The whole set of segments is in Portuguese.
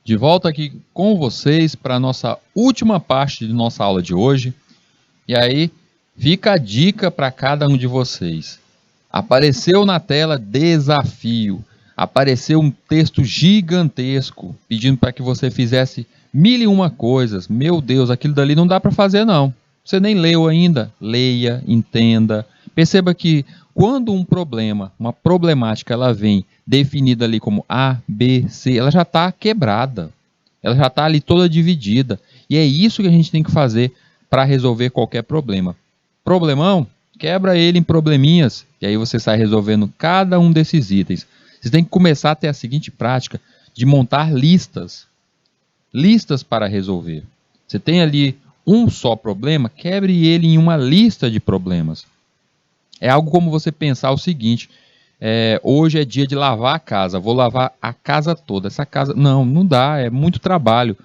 De volta aqui com vocês para a nossa última parte de nossa aula de hoje. E aí, fica a dica para cada um de vocês. Apareceu na tela desafio. Apareceu um texto gigantesco pedindo para que você fizesse 1001 coisas. Meu Deus, aquilo dali não dá para fazer não. Você nem leu ainda. Leia, entenda. Perceba que quando um problema, uma problemática, ela vem definida ali como A, B, C, ela já está quebrada. Ela já está ali toda dividida. E é isso que a gente tem que fazer para resolver qualquer problema. Problemão, quebra ele em probleminhas. E aí você sai resolvendo cada um desses itens. Você tem que começar a ter a seguinte prática de montar listas. Listas para resolver. Você tem ali um só problema, quebre ele em uma lista de problemas. É algo como você pensar o seguinte: hoje é dia de lavar a casa, vou lavar a casa toda. Essa casa, não dá, é muito trabalho.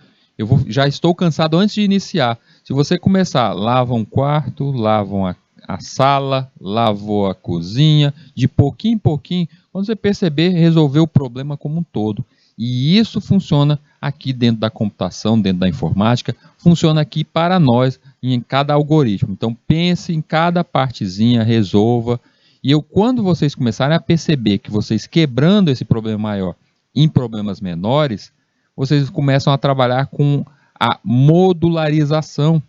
Já estou cansado antes de iniciar. Se você começar, lava um quarto, lava a sala, lavou a cozinha, de pouquinho em pouquinho, quando você perceber, resolveu o problema como um todo. E isso funciona aqui dentro da computação, dentro da informática, funciona aqui para nós em cada algoritmo. Então pense em cada partezinha, resolva. E quando vocês começarem a perceber que vocês quebrando esse problema maior em problemas menores, vocês começam a trabalhar com a modularização.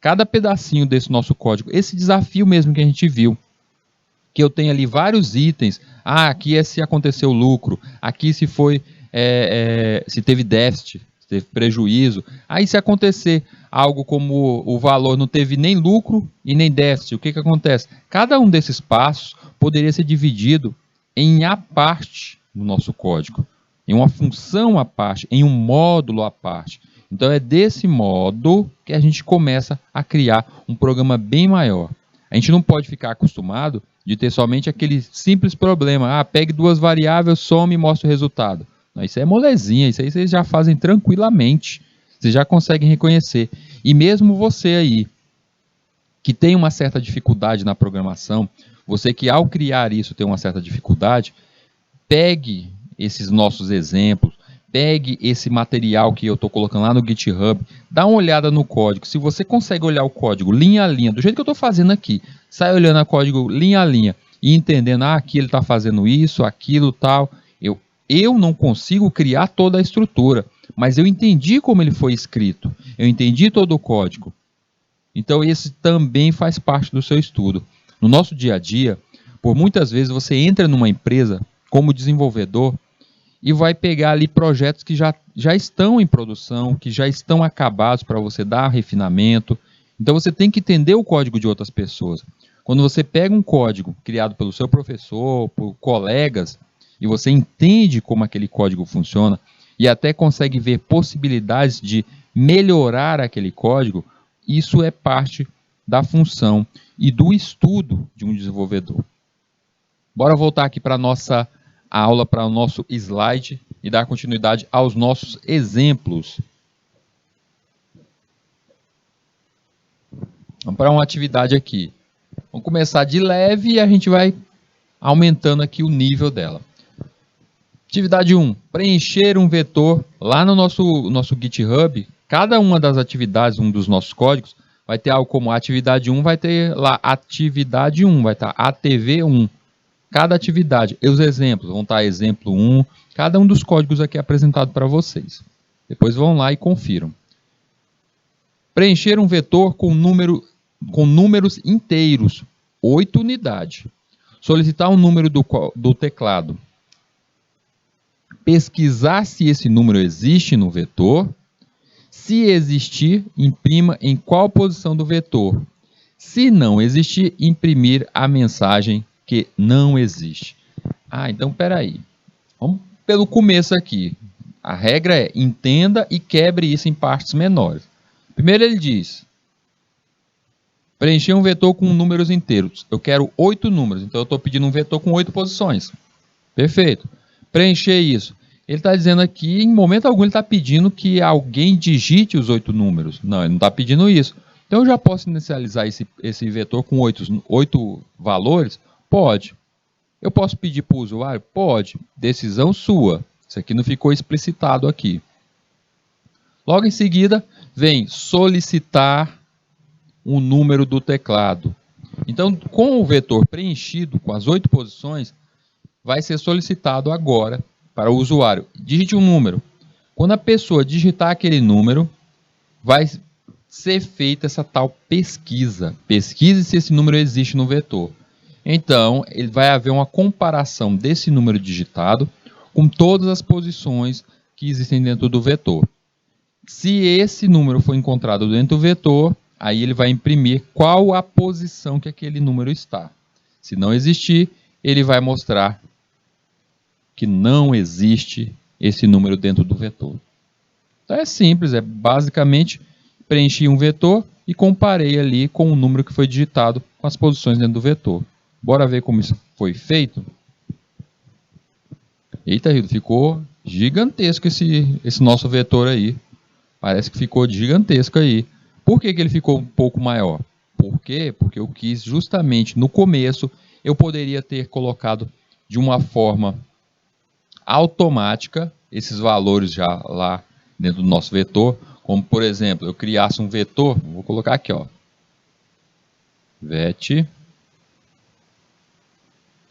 Cada pedacinho desse nosso código, esse desafio mesmo que a gente viu, que eu tenho ali vários itens. Aqui é se aconteceu lucro, aqui se foi se teve déficit, se teve prejuízo. Aí se acontecer algo como o valor não teve nem lucro e nem déficit, o que acontece? Cada um desses passos poderia ser dividido em a parte no nosso código, em uma função à parte, em um módulo à parte. Então é desse modo que a gente começa a criar um programa bem maior. A gente não pode ficar acostumado de ter somente aquele simples problema. Pegue duas variáveis, some e mostre o resultado. Não, isso é molezinha, isso aí vocês já fazem tranquilamente. Vocês já conseguem reconhecer. E mesmo você aí, que tem uma certa dificuldade na programação, você que ao criar isso tem uma certa dificuldade, pegue esses nossos exemplos, pegue esse material que eu estou colocando lá no GitHub, dá uma olhada no código. Se você consegue olhar o código linha a linha, do jeito que eu estou fazendo aqui, sai olhando o código linha a linha e entendendo, aqui ele está fazendo isso, aquilo, tal. Eu não consigo criar toda a estrutura, mas eu entendi como ele foi escrito, eu entendi todo o código. Então esse também faz parte do seu estudo. No nosso dia a dia, por muitas vezes você entra numa empresa como desenvolvedor e vai pegar ali projetos que já estão em produção, que já estão acabados para você dar refinamento. Então você tem que entender o código de outras pessoas. Quando você pega um código criado pelo seu professor, por colegas, e você entende como aquele código funciona e até consegue ver possibilidades de melhorar aquele código, isso é parte da função e do estudo de um desenvolvedor. Bora voltar aqui para a nossa aula, para o nosso slide e dar continuidade aos nossos exemplos. Vamos para uma atividade aqui. Vamos começar de leve e a gente vai aumentando aqui o nível dela. Atividade 1, preencher um vetor. Lá no nosso GitHub, cada uma das atividades, um dos nossos códigos, vai ter algo como atividade 1, vai ter lá atividade 1, vai estar ATV1. Cada atividade, os exemplos, vão estar exemplo 1, cada um dos códigos aqui apresentado para vocês. Depois vão lá e confiram. Preencher um vetor com números inteiros, 8 unidades. Solicitar um número do teclado. Pesquisar se esse número existe no vetor. Se existir, imprima em qual posição do vetor. Se não existir, imprimir a mensagem que não existe. Então espera aí. Vamos pelo começo aqui. A regra é entenda e quebre isso em partes menores. Primeiro ele diz: preencher um vetor com números inteiros. Eu quero 8 números, então eu estou pedindo um vetor com 8 posições. Perfeito. Preencher isso. Ele está dizendo aqui, em momento algum, ele está pedindo que alguém digite os 8 números. Não, ele não está pedindo isso. Então eu já posso inicializar esse vetor com 8 valores? Pode. Eu posso pedir para o usuário? Pode. Decisão sua. Isso aqui não ficou explicitado aqui. Logo em seguida, vem solicitar o número do teclado. Então, com o vetor preenchido, com as 8 posições, vai ser solicitado agora para o usuário. Digite um número. Quando a pessoa digitar aquele número, vai ser feita essa tal pesquisa. Pesquise se esse número existe no vetor. Então, ele vai haver uma comparação desse número digitado com todas as posições que existem dentro do vetor. Se esse número for encontrado dentro do vetor, aí ele vai imprimir qual a posição que aquele número está. Se não existir, ele vai mostrar que não existe esse número dentro do vetor. Então é simples, é basicamente preenchi um vetor e comparei ali com o número que foi digitado com as posições dentro do vetor. Bora ver como isso foi feito? Eita, Rildo, ficou gigantesco esse nosso vetor aí. Parece que ficou gigantesco aí. Por que ele ficou um pouco maior? Por quê? Porque eu quis justamente no começo, eu poderia ter colocado de uma forma automática esses valores já lá dentro do nosso vetor, como por exemplo, eu criasse um vetor, vou colocar aqui, ó, vet,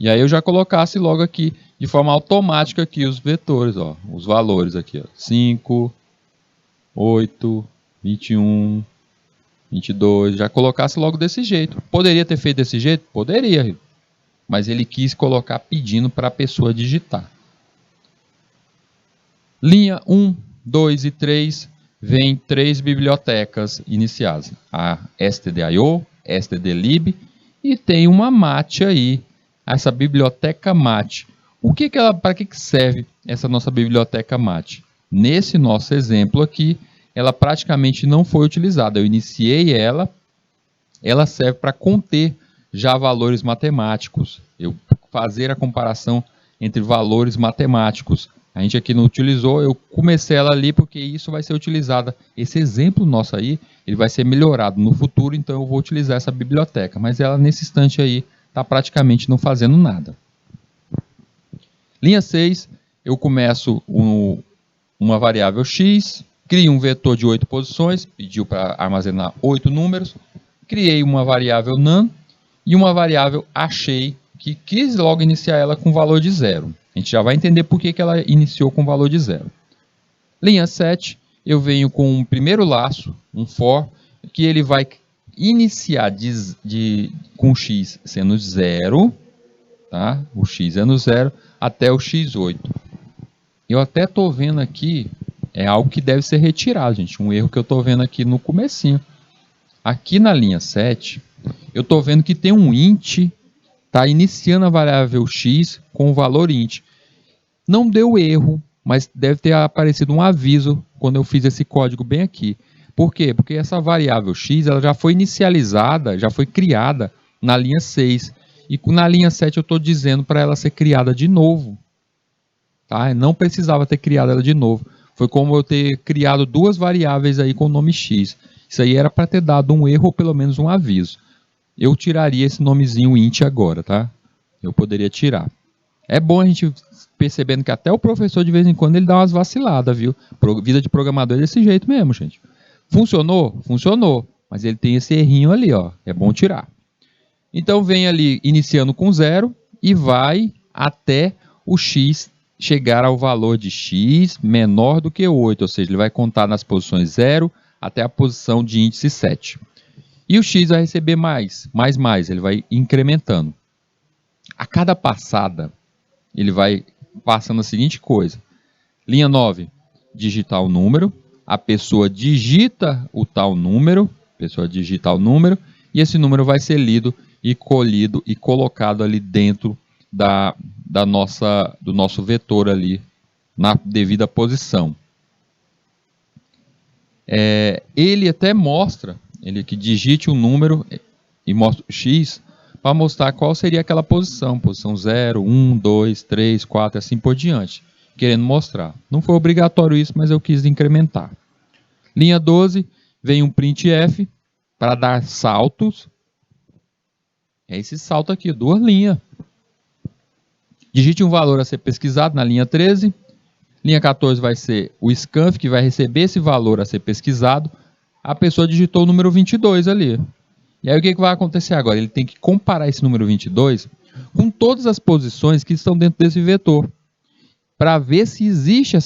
e aí eu já colocasse logo aqui de forma automática aqui os vetores, ó, os valores aqui, ó, 5, 8, 21, 22, já colocasse logo desse jeito. Poderia ter feito desse jeito? Poderia, mas ele quis colocar pedindo para a pessoa digitar. Linha 1, 2 e 3 vem 3 bibliotecas iniciais. A stdio, stdlib e tem uma mat aí, essa biblioteca mat. Para que serve essa nossa biblioteca mat? Nesse nosso exemplo aqui, ela praticamente não foi utilizada. Eu iniciei ela serve para conter já valores matemáticos. Eu fazer a comparação entre valores matemáticos. A gente aqui não utilizou, eu comecei ela ali porque isso vai ser utilizado. Esse exemplo nosso aí, ele vai ser melhorado no futuro, então eu vou utilizar essa biblioteca. Mas ela nesse instante aí está praticamente não fazendo nada. Linha 6, eu começo uma variável x, crio um vetor de 8 posições, pediu para armazenar 8 números, criei uma variável num e uma variável achei, que quis logo iniciar ela com valor de 0. A gente já vai entender por que ela iniciou com valor de 0. Linha 7, eu venho com um primeiro laço, um for, que ele vai iniciar com x sendo 0, tá? O x sendo 0, até o x8. Eu até estou vendo aqui, é algo que deve ser retirado, gente, um erro que eu estou vendo aqui no comecinho. Aqui na linha 7, eu estou vendo que tem um int, está iniciando a variável x com o valor int. Não deu erro, mas deve ter aparecido um aviso quando eu fiz esse código bem aqui. Por quê? Porque essa variável x ela já foi inicializada, já foi criada na linha 6. E na linha 7 eu estou dizendo para ela ser criada de novo. Tá? Não precisava ter criado ela de novo. Foi como eu ter criado duas variáveis aí com o nome x. Isso aí era para ter dado um erro ou pelo menos um aviso. Eu tiraria esse nomezinho int agora, tá? Eu poderia tirar. É bom a gente percebendo que até o professor de vez em quando ele dá umas vaciladas, viu? Vida de programador é desse jeito mesmo, gente. Funcionou? Funcionou. Mas ele tem esse errinho ali, ó. É bom tirar. Então vem ali iniciando com 0 e vai até o x chegar ao valor de x menor do que 8. Ou seja, ele vai contar nas posições 0 até a posição de índice 7. E o x vai receber mais, ele vai incrementando. A cada passada, ele vai passando a seguinte coisa. Linha 9, digitar o número. A pessoa digita o tal número, e esse número vai ser lido e colhido e colocado ali dentro do nosso vetor ali, na devida posição. Ele até mostra, ele que digite um número e mostra o x, para mostrar qual seria aquela posição 0, 1, 2, 3, 4, assim por diante, querendo mostrar. Não foi obrigatório isso, mas eu quis incrementar. Linha 12, vem um printf para dar saltos. É esse salto aqui, 2 linhas. Digite um valor a ser pesquisado na linha 13. Linha 14 vai ser o scanf, que vai receber esse valor a ser pesquisado. A pessoa digitou o número 22 ali. E aí o que vai acontecer agora? Ele tem que comparar esse número 22 com todas as posições que estão dentro desse vetor, para ver se existe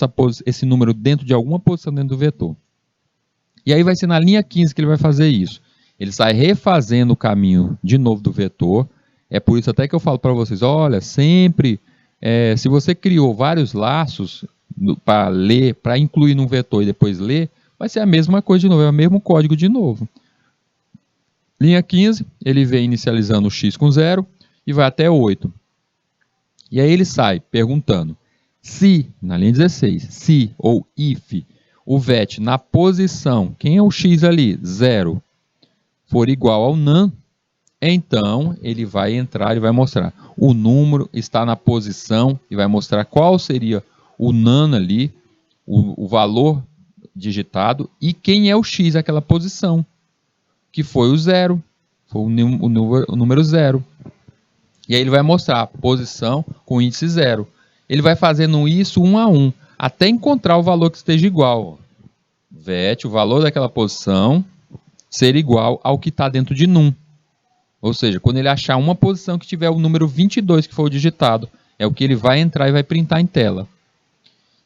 esse número dentro de alguma posição dentro do vetor. E aí vai ser na linha 15 que ele vai fazer isso. Ele sai refazendo o caminho de novo do vetor. É por isso até que eu falo para vocês, olha, sempre, se você criou vários laços para ler, para incluir num vetor e depois ler, vai ser a mesma coisa de novo, é o mesmo código de novo. Linha 15, ele vem inicializando o x com 0 e vai até 8. E aí ele sai perguntando se, na linha 16, se ou if, o vet na posição, quem é o x ali? 0, for igual ao none, então ele vai entrar e vai mostrar o número está na posição e vai mostrar qual seria o none ali, o valor digitado e quem é o x naquela posição, que foi o 0, foi o número 0. E aí ele vai mostrar a posição com índice 0. Ele vai fazendo isso 1 a 1, até encontrar o valor que esteja igual. Vet, o valor daquela posição, ser igual ao que está dentro de num. Ou seja, quando ele achar uma posição que tiver o número 22 que foi o digitado, é o que ele vai entrar e vai printar em tela.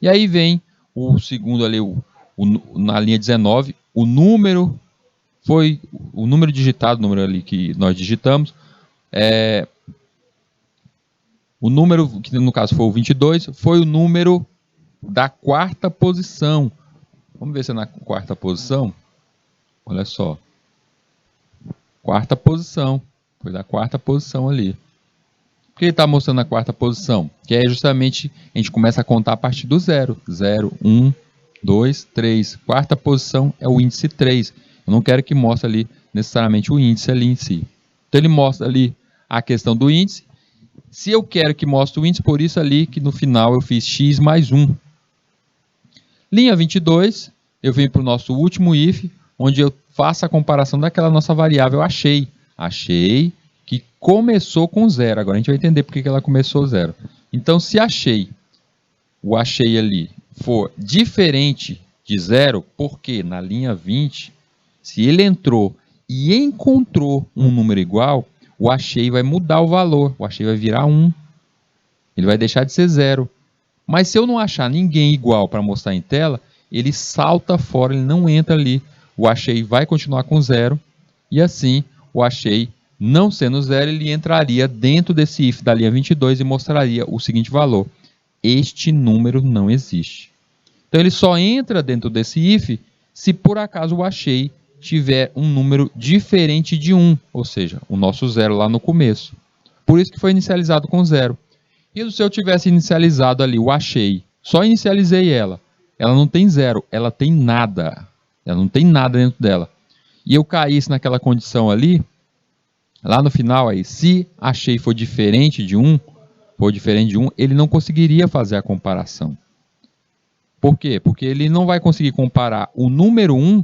E aí vem o segundo ali, na linha 19, o número digitado, o número ali que nós digitamos, o número, que no caso foi o 22, foi o número da quarta posição. Vamos ver se é na quarta posição. Olha só. Quarta posição. Foi da quarta posição ali. Por que ele está mostrando a quarta posição? Que é justamente, a gente começa a contar a partir do 0. 0, 1, 2, 3. Quarta posição é o índice 3. Eu não quero que mostre ali necessariamente o índice ali em si. Então ele mostra ali a questão do índice. Se eu quero que mostre o índice, por isso ali que no final eu fiz x mais 1. Linha 22, eu venho para o nosso último if, onde eu faço a comparação daquela nossa variável achei. Achei que começou com 0. Agora a gente vai entender por que ela começou 0. Então, se o achei ali for diferente de 0, porque na linha 20, se ele entrou e encontrou um número igual, o achei vai mudar o valor, o achei vai virar 1. Ele vai deixar de ser 0. Mas se eu não achar ninguém igual para mostrar em tela, ele salta fora, ele não entra ali. O achei vai continuar com 0. E assim, o achei não sendo 0, ele entraria dentro desse if da linha 22 e mostraria o seguinte valor. Este número não existe. Então ele só entra dentro desse if se por acaso o achei tiver um número diferente de 1, ou seja, o nosso 0 lá no começo. Por isso que foi inicializado com 0. E se eu tivesse inicializado ali o achei, só inicializei ela não tem 0, ela tem nada. Ela não tem nada dentro dela. E eu caísse naquela condição ali, lá no final, aí, se achei for diferente de 1, ele não conseguiria fazer a comparação. Por quê? Porque ele não vai conseguir comparar o número 1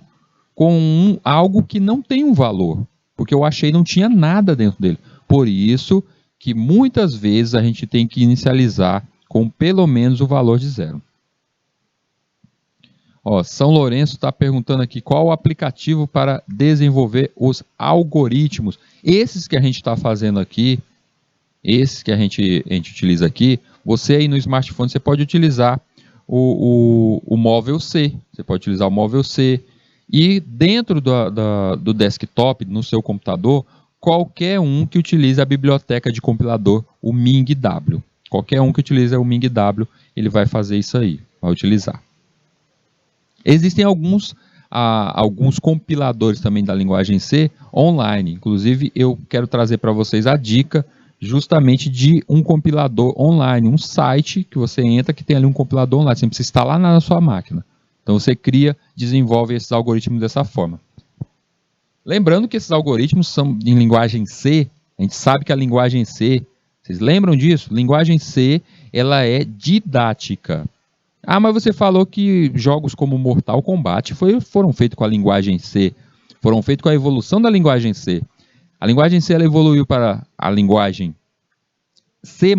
com algo que não tem um valor, porque eu achei não tinha nada dentro dele. Por isso que muitas vezes a gente tem que inicializar com pelo menos o valor de 0. São Lourenço está perguntando aqui qual o aplicativo para desenvolver os algoritmos. Esses que a gente está fazendo aqui, esses que a gente utiliza aqui, você aí no smartphone você pode utilizar o móvel C. Você pode utilizar o móvel C. E dentro do desktop, no seu computador, qualquer um que utilize a biblioteca de compilador, o MingW. Qualquer um que utilize o MingW, ele vai fazer isso aí, vai utilizar. Existem alguns compiladores também da linguagem C online. Inclusive, eu quero trazer para vocês a dica justamente de um compilador online, um site que você entra que tem ali um compilador online. Você precisa instalar na sua máquina. Então você desenvolve esses algoritmos dessa forma. Lembrando que esses algoritmos são em linguagem C. A gente sabe que a linguagem C, vocês lembram disso? Linguagem C, ela é didática. Mas você falou que jogos como Mortal Kombat foram feitos com a linguagem C. Foram feitos com a evolução da linguagem C. A linguagem C ela evoluiu para a linguagem C++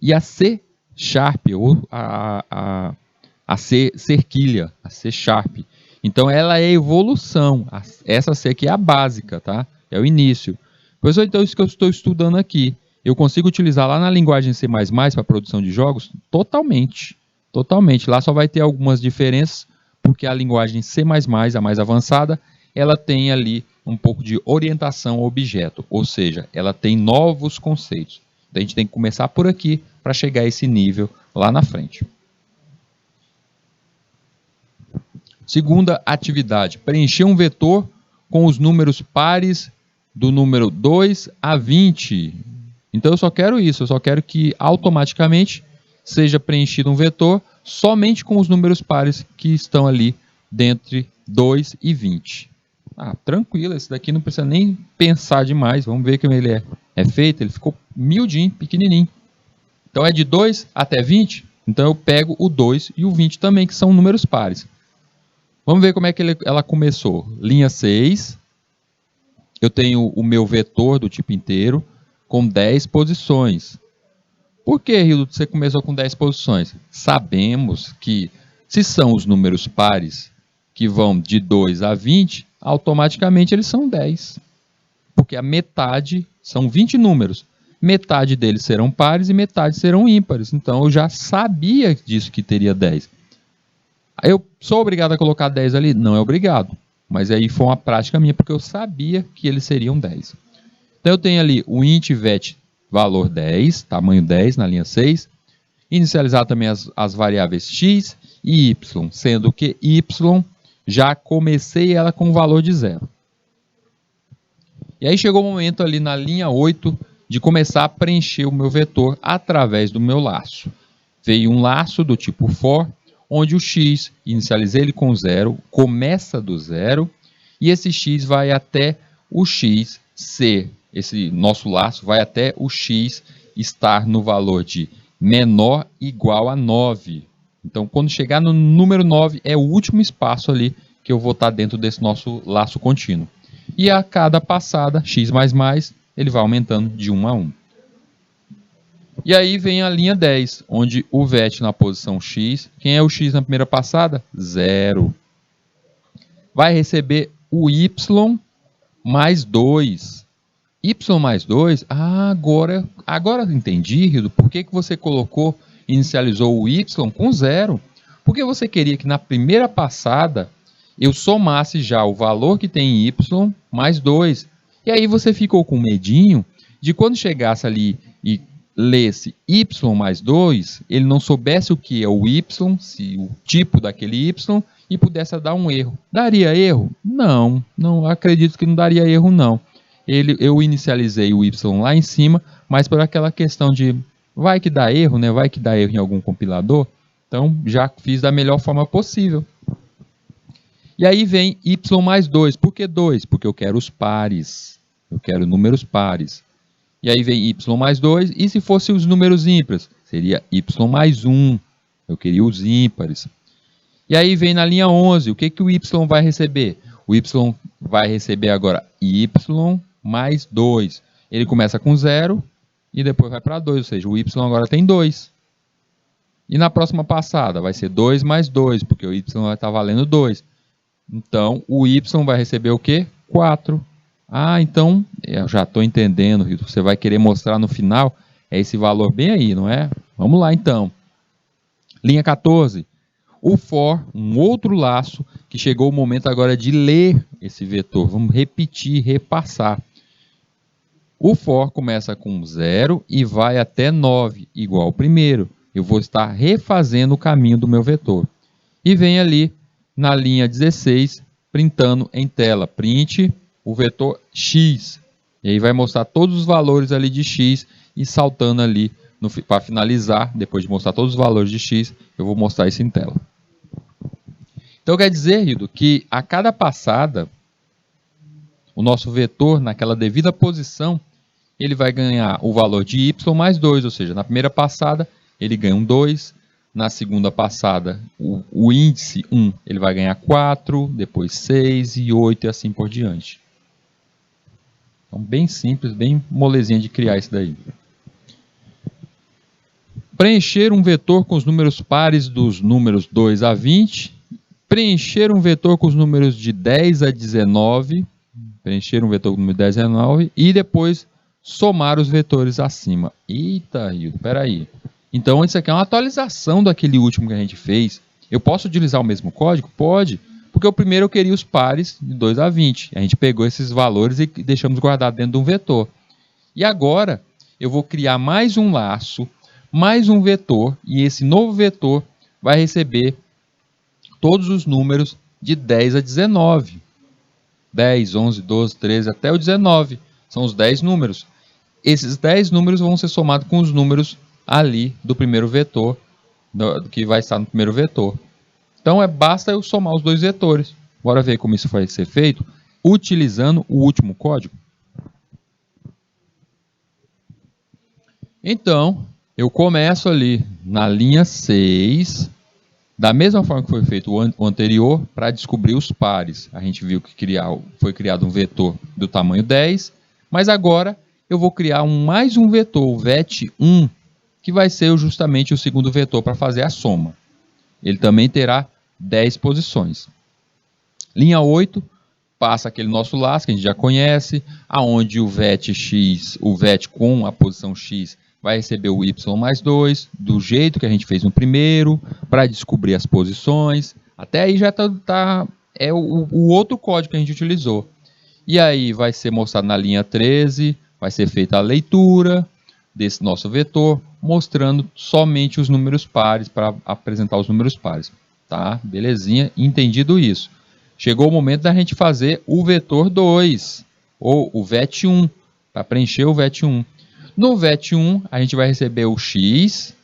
e a C++. Sharp, ou a C cerquilha, a C Sharp. Então ela é a evolução. Essa C aqui é a básica, tá? É o início. Professor, então isso que eu estou estudando aqui, eu consigo utilizar lá na linguagem C++ para produção de jogos? Totalmente. Totalmente. Lá só vai ter algumas diferenças, porque a linguagem C++, a mais avançada, ela tem ali um pouco de orientação ao objeto, ou seja, ela tem novos conceitos. Então a gente tem que começar por aqui para chegar a esse nível lá na frente. Segunda atividade, preencher um vetor com os números pares do número 2 a 20. Então eu só quero isso, eu só quero que automaticamente seja preenchido um vetor somente com os números pares que estão ali dentre 2 e 20. Tranquilo, esse daqui não precisa nem pensar demais, vamos ver como ele é feito, ele ficou miudinho, pequenininho. Então é de 2 até 20, então eu pego o 2 e o 20 também, que são números pares. Vamos ver como é que ela começou. Linha 6, eu tenho o meu vetor do tipo inteiro com 10 posições. Por que, Hildo, você começou com 10 posições? Sabemos que se são os números pares que vão de 2 a 20, automaticamente eles são 10. Porque a metade são 20 números. Metade deles serão pares e metade serão ímpares. Então eu já sabia disso que teria 10. Eu sou obrigado a colocar 10 ali? Não é obrigado. Mas aí foi uma prática minha, porque eu sabia que eles seriam 10. Então eu tenho ali o int vet valor 10, tamanho 10 na linha 6. Inicializar também as variáveis x e y, sendo que y já comecei ela com o valor de 0. E aí chegou o momento ali na linha 8 de começar a preencher o meu vetor através do meu laço. Veio um laço do tipo for, onde o x, inicializei ele com 0, começa do 0, e esse x vai até o x ser, esse nosso laço vai até o x estar no valor de menor igual a 9. Então, quando chegar no número 9, é o último espaço ali que eu vou estar dentro desse nosso laço contínuo. E a cada passada, x++, ele vai aumentando de 1 a 1. E aí vem a linha 10, onde o vet na posição x, quem é o x na primeira passada? 0. Vai receber o y mais 2. Y mais 2? Agora entendi, Rildo, por que você inicializou o y com 0. Porque você queria que na primeira passada eu somasse já o valor que tem em y mais 2. E aí você ficou com medinho de quando chegasse ali e lesse y mais 2, ele não soubesse o que é o y, se o tipo daquele y, e pudesse dar um erro. Daria erro? Não acredito que não daria erro, não. Eu inicializei o y lá em cima, mas por aquela questão de vai que dá erro, né? Vai que dá erro em algum compilador. Então já fiz da melhor forma possível. E aí vem y mais 2. Por que 2? Porque eu quero os pares. Eu quero números pares. E aí vem y mais 2. E se fosse os números ímpares? Seria y mais 1. Eu queria os ímpares. E aí vem na linha 11. O que o y vai receber? O y vai receber agora y mais 2. Ele começa com 0 e depois vai para 2. Ou seja, o y agora tem 2. E na próxima passada vai ser 2 mais 2, porque o y vai estar valendo 2. Então, o y vai receber o quê? 4. Então, eu já estou entendendo, Rito. Você vai querer mostrar no final, é esse valor bem aí, não é? Vamos lá, então. Linha 14. O for, um outro laço, que chegou o momento agora de ler esse vetor. Vamos repetir, repassar. O for começa com 0 e vai até 9, igual ao primeiro. Eu vou estar refazendo o caminho do meu vetor. E vem ali na linha 16, printando em tela. Print o vetor x. E aí vai mostrar todos os valores ali de x e saltando ali para finalizar, depois de mostrar todos os valores de x, eu vou mostrar isso em tela. Então quer dizer, Hildo, que a cada passada, o nosso vetor, naquela devida posição, ele vai ganhar o valor de y mais 2, ou seja, na primeira passada ele ganha um 2, na segunda passada o índice 1 ele vai ganhar 4, depois 6 e 8 e assim por diante. Então bem simples, bem molezinha de criar isso daí. Preencher um vetor com os números pares dos números 2 a 20. Preencher um vetor com os números de 10 a 19. Preencher um vetor com o número de 10 a 19. E depois somar os vetores acima. Eita, Rildo, peraí. Então isso aqui é uma atualização daquele último que a gente fez. Eu posso utilizar o mesmo código? Pode. Porque o primeiro eu queria os pares de 2 a 20. A gente pegou esses valores e deixamos guardado dentro de um vetor. E agora eu vou criar mais um laço, mais um vetor, e esse novo vetor vai receber todos os números de 10 a 19. 10, 11, 12, 13 até o 19. São os 10 números. Esses 10 números vão ser somados com os números ali do primeiro vetor, que vai estar no primeiro vetor. Então basta eu somar os dois vetores. Bora ver como isso vai ser feito utilizando o último código. Então, eu começo ali na linha 6, da mesma forma que foi feito o anterior, para descobrir os pares. A gente viu que foi criado um vetor do tamanho 10, mas agora eu vou criar mais um vetor, o VET1, que vai ser justamente o segundo vetor para fazer a soma. Ele também terá 10 posições. Linha 8, passa aquele nosso laço que a gente já conhece, aonde o VET com a posição X vai receber o Y mais 2, do jeito que a gente fez no primeiro, para descobrir as posições. Até aí já é o outro código que a gente utilizou. E aí vai ser mostrado na linha 13, vai ser feita a leitura desse nosso vetor, mostrando somente os números pares, para apresentar os números pares. Tá? Belezinha, entendido isso. Chegou o momento da gente fazer o vetor 2, ou o VET1, para preencher o VET1. No VET1, a gente vai receber o X,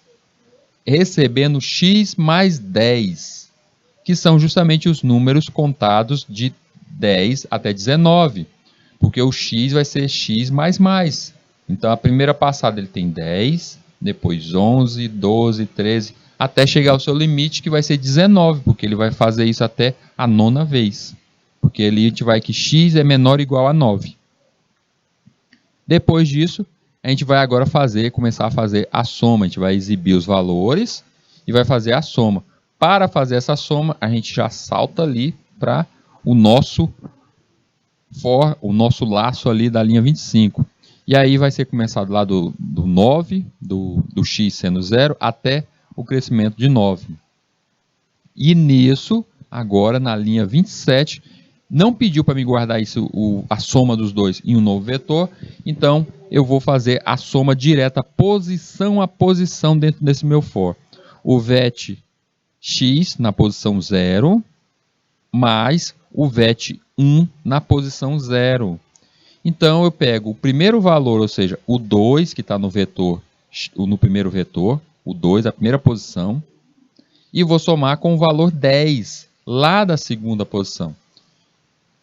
recebendo X mais 10, que são justamente os números contados de 10 até 19, porque o X vai ser X mais mais. Então, a primeira passada ele tem 10, depois 11, 12, 13, até chegar ao seu limite, que vai ser 19, porque ele vai fazer isso até a 9ª vez. Porque ali a gente vai que x é menor ou igual a 9. Depois disso, a gente vai agora começar a fazer a soma. A gente vai exibir os valores e vai fazer a soma. Para fazer essa soma, a gente já salta ali para o nosso laço ali da linha 25. E aí vai ser começado lá do 9, do x sendo 0, até o crescimento de 9. E nisso, agora na linha 27, não pediu para me guardar a soma dos dois em um novo vetor, então eu vou fazer a soma direta, posição a posição dentro desse meu for. O VET x na posição 0, mais o VET1 na posição 0. Então eu pego o primeiro valor, ou seja, o 2 que está no primeiro vetor, o 2, a primeira posição, e vou somar com o valor 10, lá da segunda posição.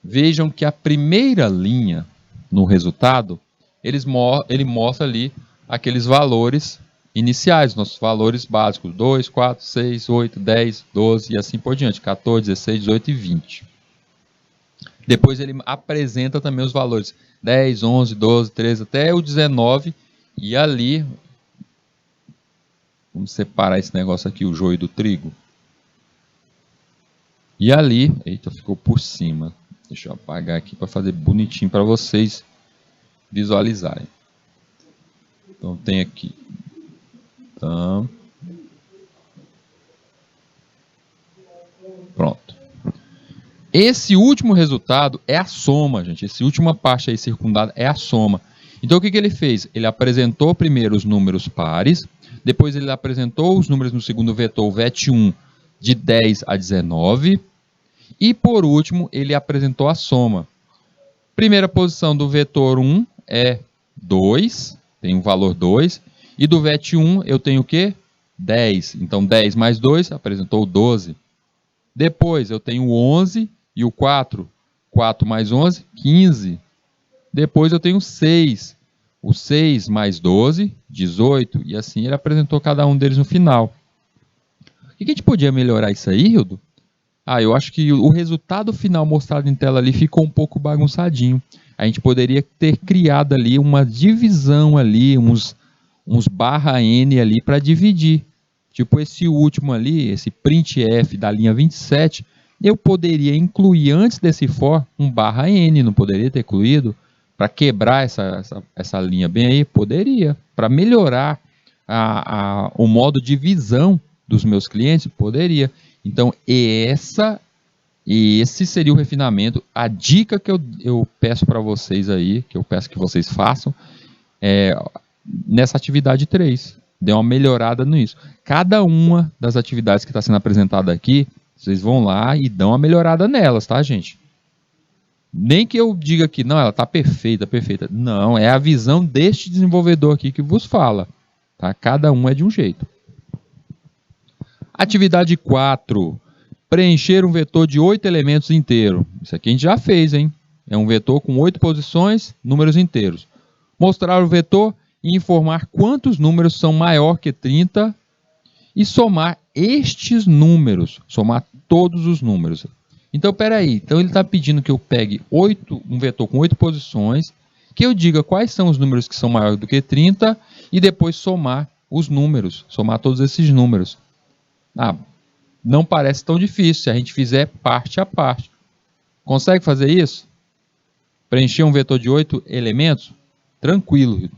Vejam que a primeira linha, no resultado, ele mostra ali aqueles valores iniciais, nossos valores básicos, 2, 4, 6, 8, 10, 12 e assim por diante, 14, 16, 18 e 20. Depois ele apresenta também os valores 10, 11, 12, 13 até o 19, e ali... Vamos separar esse negócio aqui, o joio do trigo. E ali, eita, ficou por cima. Deixa eu apagar aqui para fazer bonitinho para vocês visualizarem. Então tem aqui. Então, pronto. Esse último resultado é a soma, gente. Essa última parte aí circundada é a soma. Então o que ele fez? Ele apresentou primeiro os números pares. Depois ele apresentou os números no segundo vetor, o VET1, de 10 a 19. E por último, ele apresentou a soma. Primeira posição do vetor 1 é 2, tem um valor 2. E do VET1 eu tenho o quê? 10. Então 10 mais 2 apresentou 12. Depois eu tenho o 11 e o 4. 4 mais 11, 15. Depois eu tenho 6. O 6 mais 12, 18, e assim ele apresentou cada um deles no final. O que a gente podia melhorar isso aí, Hildo? Eu acho que o resultado final mostrado em tela ali ficou um pouco bagunçadinho. A gente poderia ter criado ali uma divisão ali, uns uns /n ali para dividir. Tipo esse último ali, esse printf da linha 27, eu poderia incluir antes desse for um /n, não poderia ter incluído? Para quebrar essa linha bem aí? Poderia. Para melhorar o modo de visão dos meus clientes? Poderia. Então, esse seria o refinamento. A dica que eu peço para vocês aí, que eu peço que vocês façam, nessa atividade 3. Dê uma melhorada nisso. Cada uma das atividades que está sendo apresentada aqui, vocês vão lá e dão uma melhorada nelas, tá, gente? Nem que eu diga que não, ela está perfeita, perfeita. Não, é a visão deste desenvolvedor aqui que vos fala. Tá? Cada um é de um jeito. Atividade 4. Preencher um vetor de 8 elementos inteiro. Isso aqui a gente já fez, hein? É um vetor com 8 posições, números inteiros. Mostrar o vetor e informar quantos números são maior que 30 e somar estes números, somar todos os números. Então, peraí, então ele está pedindo que eu pegue um vetor com 8 posições, que eu diga quais são os números que são maiores do que 30 e depois somar os números, somar todos esses números. Não parece tão difícil se a gente fizer parte a parte. Consegue fazer isso? Preencher um vetor de 8 elementos? Tranquilo.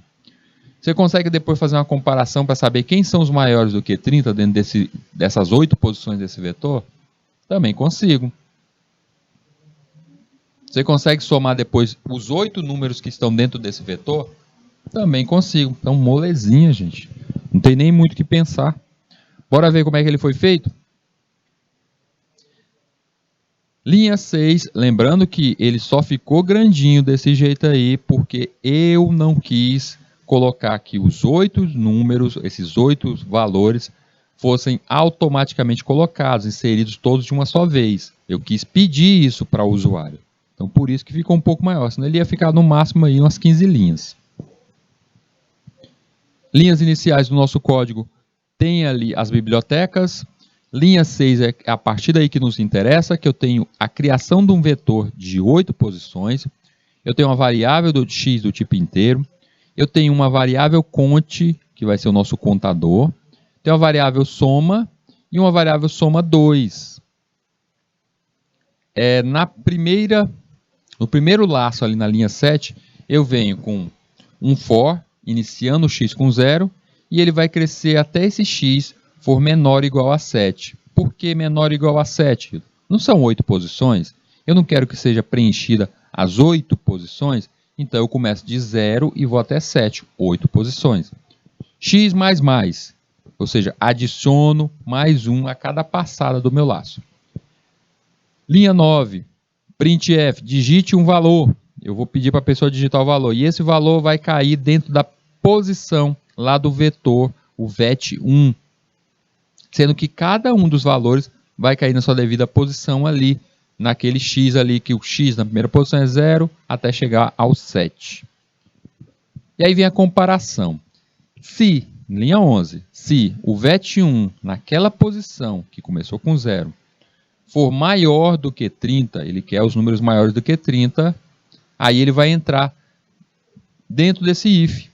Você consegue depois fazer uma comparação para saber quem são os maiores do que 30 dentro dessas 8 posições desse vetor? Também consigo. Você consegue somar depois os 8 números que estão dentro desse vetor? Também consigo. Então, molezinha, gente. Não tem nem muito o que pensar. Bora ver como é que ele foi feito? Linha 6, lembrando que ele só ficou grandinho desse jeito aí, porque eu não quis colocar aqui os 8 números, esses 8 valores, fossem automaticamente colocados, inseridos todos de uma só vez. Eu quis pedir isso para o usuário. Então, por isso que ficou um pouco maior, senão ele ia ficar no máximo aí umas 15 linhas. Linhas iniciais do nosso código tem ali as bibliotecas. Linha 6 é a partir daí que nos interessa, que eu tenho a criação de um vetor de 8 posições. Eu tenho uma variável do x do tipo inteiro. Eu tenho uma variável cont, que vai ser o nosso contador. Tenho uma variável soma e uma variável soma 2. No primeiro laço ali na linha 7, eu venho com um for, iniciando o x com 0, e ele vai crescer até esse x for menor ou igual a 7. Por que menor ou igual a 7? Não são 8 posições? Eu não quero que seja preenchida as 8 posições, então eu começo de 0 e vou até 7, 8 posições. X mais, ou seja, adiciono mais 1 a cada passada do meu laço. Linha 9, printf, digite um valor. Eu vou pedir para a pessoa digitar o valor, e esse valor vai cair dentro da posição lá do vetor, o vet1, sendo que cada um dos valores vai cair na sua devida posição ali, naquele x ali, que o x na primeira posição é 0, até chegar ao 7. E aí vem a comparação. Se, linha 11, se o vet1 naquela posição, que começou com 0, for maior do que 30, ele quer os números maiores do que 30, aí ele vai entrar dentro desse if.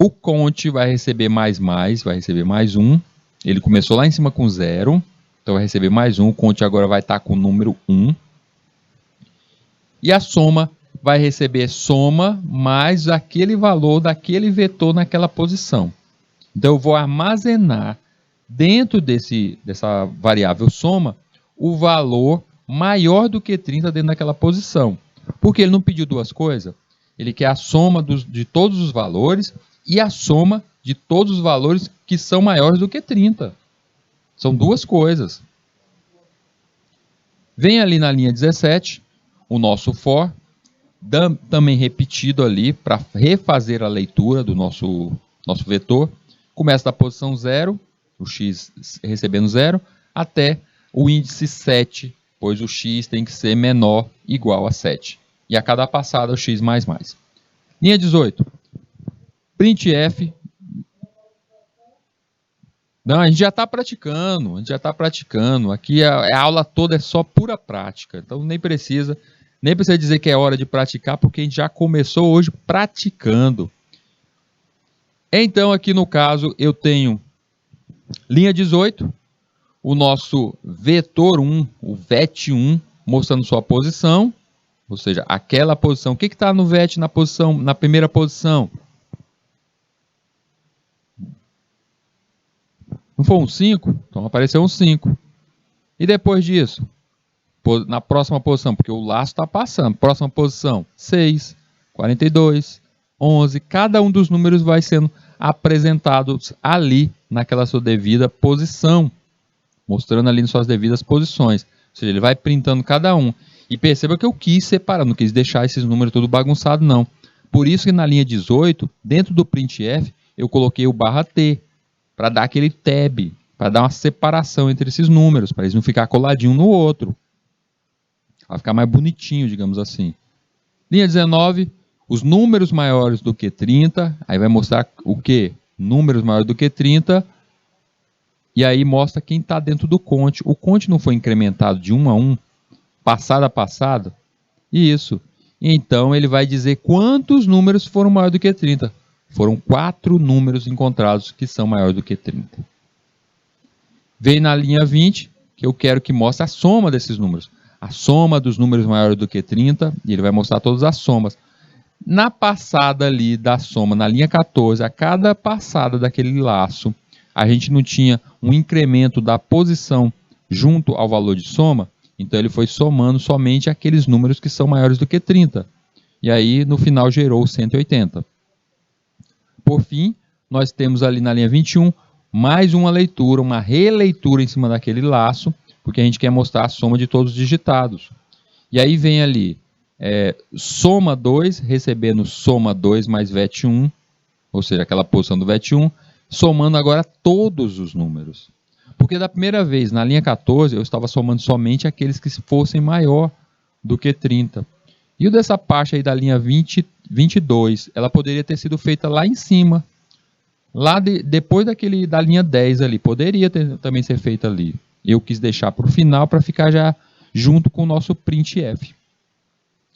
O cont vai receber vai receber mais 1. Ele começou lá em cima com 0, então vai receber mais 1. O cont agora vai estar com o número 1. E a soma vai receber soma mais aquele valor daquele vetor naquela posição. Então eu vou armazenar dentro dessa variável soma o valor maior do que 30 dentro daquela posição. Porque ele não pediu duas coisas. Ele quer a soma de todos os valores e a soma de todos os valores que são maiores do que 30. São duas coisas. Vem ali na linha 17, o nosso for, também repetido ali para refazer a leitura do nosso vetor. Começa da posição 0, o x recebendo 0, até o índice 7, pois o x tem que ser menor ou igual a 7. E a cada passada o x mais. Linha 18. Printf. Não, a gente já está praticando. Aqui a aula toda é só pura prática. Então nem precisa dizer que é hora de praticar, porque a gente já começou hoje praticando. Então, aqui no caso, eu tenho linha 18, o nosso vetor 1, o VET1, mostrando sua posição, ou seja, aquela posição. O que está no VET na primeira posição? Não foi um 5? Então apareceu um 5. E depois disso? Na próxima posição, porque o laço está passando. Próxima posição, 6, 42, 11. Cada um dos números vai sendo apresentados ali, naquela sua devida posição. Mostrando ali nas suas devidas posições. Ou seja, ele vai printando cada um. E perceba que eu quis separar, não quis deixar esses números tudo bagunçado, não. Por isso que na linha 18, dentro do printf, eu coloquei o /t, para dar aquele tab, para dar uma separação entre esses números, para eles não ficar coladinho um no outro. Vai ficar mais bonitinho, digamos assim. Linha 19, os números maiores do que 30, aí vai mostrar o que? Números maiores do que 30, e aí mostra quem está dentro do conte. O conte não foi incrementado de 1 a 1, passada a passada? Isso. Então ele vai dizer quantos números foram maiores do que 30. Foram 4 números encontrados que são maiores do que 30. Vem na linha 20, que eu quero que mostre a soma desses números. A soma dos números maiores do que 30, e ele vai mostrar todas as somas. Na passada ali da soma, na linha 14, a cada passada daquele laço, a gente não tinha um incremento da posição junto ao valor de soma, então ele foi somando somente aqueles números que são maiores do que 30. E aí, no final, gerou 180. Por fim, nós temos ali na linha 21, mais uma leitura, uma releitura em cima daquele laço, porque a gente quer mostrar a soma de todos os digitados. E aí vem ali, soma 2, recebendo soma 2 mais VET1, ou seja, aquela posição do VET1, somando agora todos os números. Porque da primeira vez, na linha 14, eu estava somando somente aqueles que fossem maior do que 30. E o dessa parte aí da linha 22, ela poderia ter sido feita lá em cima. Depois da linha 10 ali, poderia também ser feita ali. Eu quis deixar para o final para ficar já junto com o nosso printf.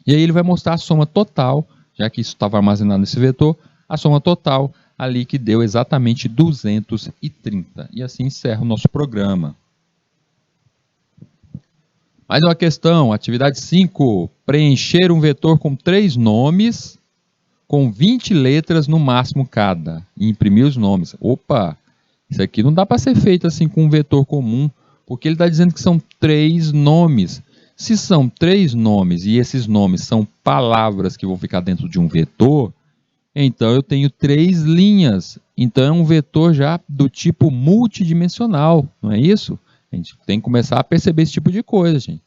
E aí ele vai mostrar a soma total, já que isso estava armazenado nesse vetor, a soma total ali que deu exatamente 230. E assim encerra o nosso programa. Mais uma questão, atividade 5. Preencher um vetor com 3 nomes, com 20 letras no máximo cada. E imprimir os nomes. Opa, isso aqui não dá para ser feito assim com um vetor comum, porque ele está dizendo que são 3 nomes. Se são 3 nomes e esses nomes são palavras que vão ficar dentro de um vetor, então eu tenho 3 linhas. Então é um vetor já do tipo multidimensional, não é isso? A gente tem que começar a perceber esse tipo de coisa, gente.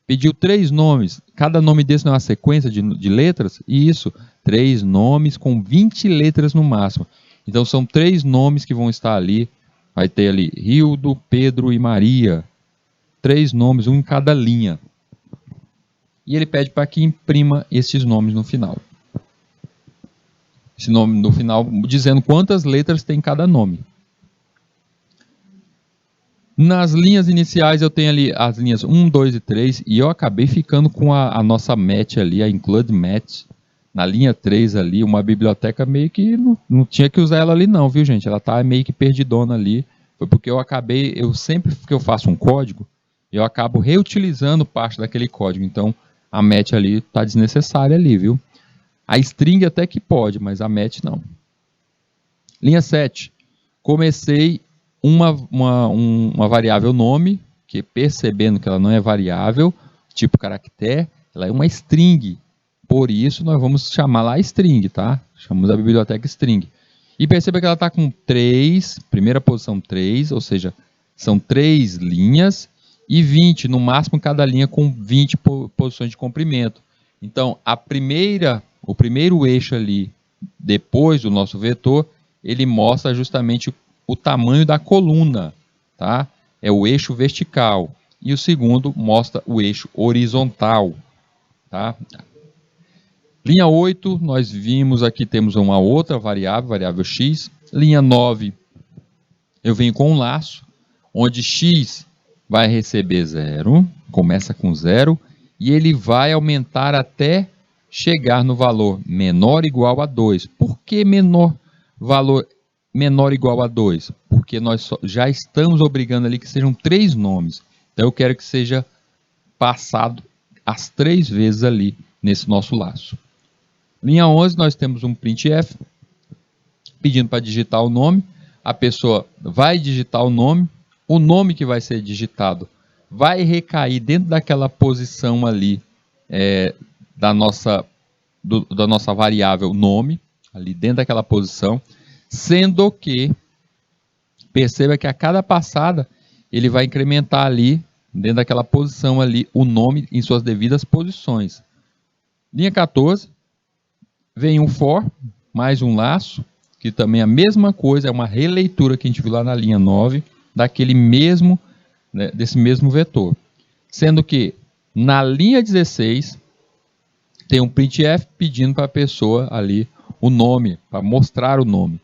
Pediu 3 nomes, cada nome desse não é uma sequência de letras? Isso, 3 nomes com 20 letras no máximo. Então são 3 nomes que vão estar ali. Vai ter ali Rildo, Pedro e Maria. 3 nomes, um em cada linha. E ele pede para que imprima esses nomes no final. Esse nome no final dizendo quantas letras tem cada nome. Nas linhas iniciais eu tenho ali as linhas 1, 2 e 3 e eu acabei ficando com a nossa match ali, a include match. Na linha 3 ali, uma biblioteca meio que não tinha que usar ela ali não, viu gente? Ela tá meio que perdidona ali. Foi porque eu sempre que eu faço um código, eu acabo reutilizando parte daquele código. Então a match ali tá desnecessária ali, viu? A string até que pode, mas a match não. Linha 7. Comecei uma variável nome, que percebendo que ela não é variável, tipo caractere, ela é uma string. Por isso nós vamos chamar lá string, tá? Chamamos a biblioteca string. E perceba que ela está com 3, primeira posição 3, ou seja, são 3 linhas e 20, no máximo cada linha com 20 posições de comprimento. Então, o primeiro eixo ali, depois do nosso vetor, ele mostra justamente o tamanho da coluna, tá? É o eixo vertical. E o segundo mostra o eixo horizontal, tá? Linha 8, nós vimos aqui, temos uma outra variável x. Linha 9, eu venho com um laço, onde x vai receber 0, começa com 0, e ele vai aumentar até chegar no valor menor ou igual a 2. Por que menor? valor menor ou igual a 2? Porque nós já estamos obrigando ali que sejam 3 nomes. Então eu quero que seja passado as 3 vezes ali nesse nosso laço. Linha 11, nós temos um printf pedindo para digitar o nome. A pessoa vai digitar o nome que vai ser digitado vai recair dentro daquela posição ali da nossa variável nome, ali dentro daquela posição, sendo que, perceba que a cada passada, ele vai incrementar ali, dentro daquela posição ali, o nome em suas devidas posições. Linha 14, vem um for, mais um laço, que também é a mesma coisa, é uma releitura que a gente viu lá na linha 9, daquele mesmo, desse mesmo vetor. Sendo que, na linha 16, tem um printf pedindo para a pessoa ali o nome, para mostrar o nome.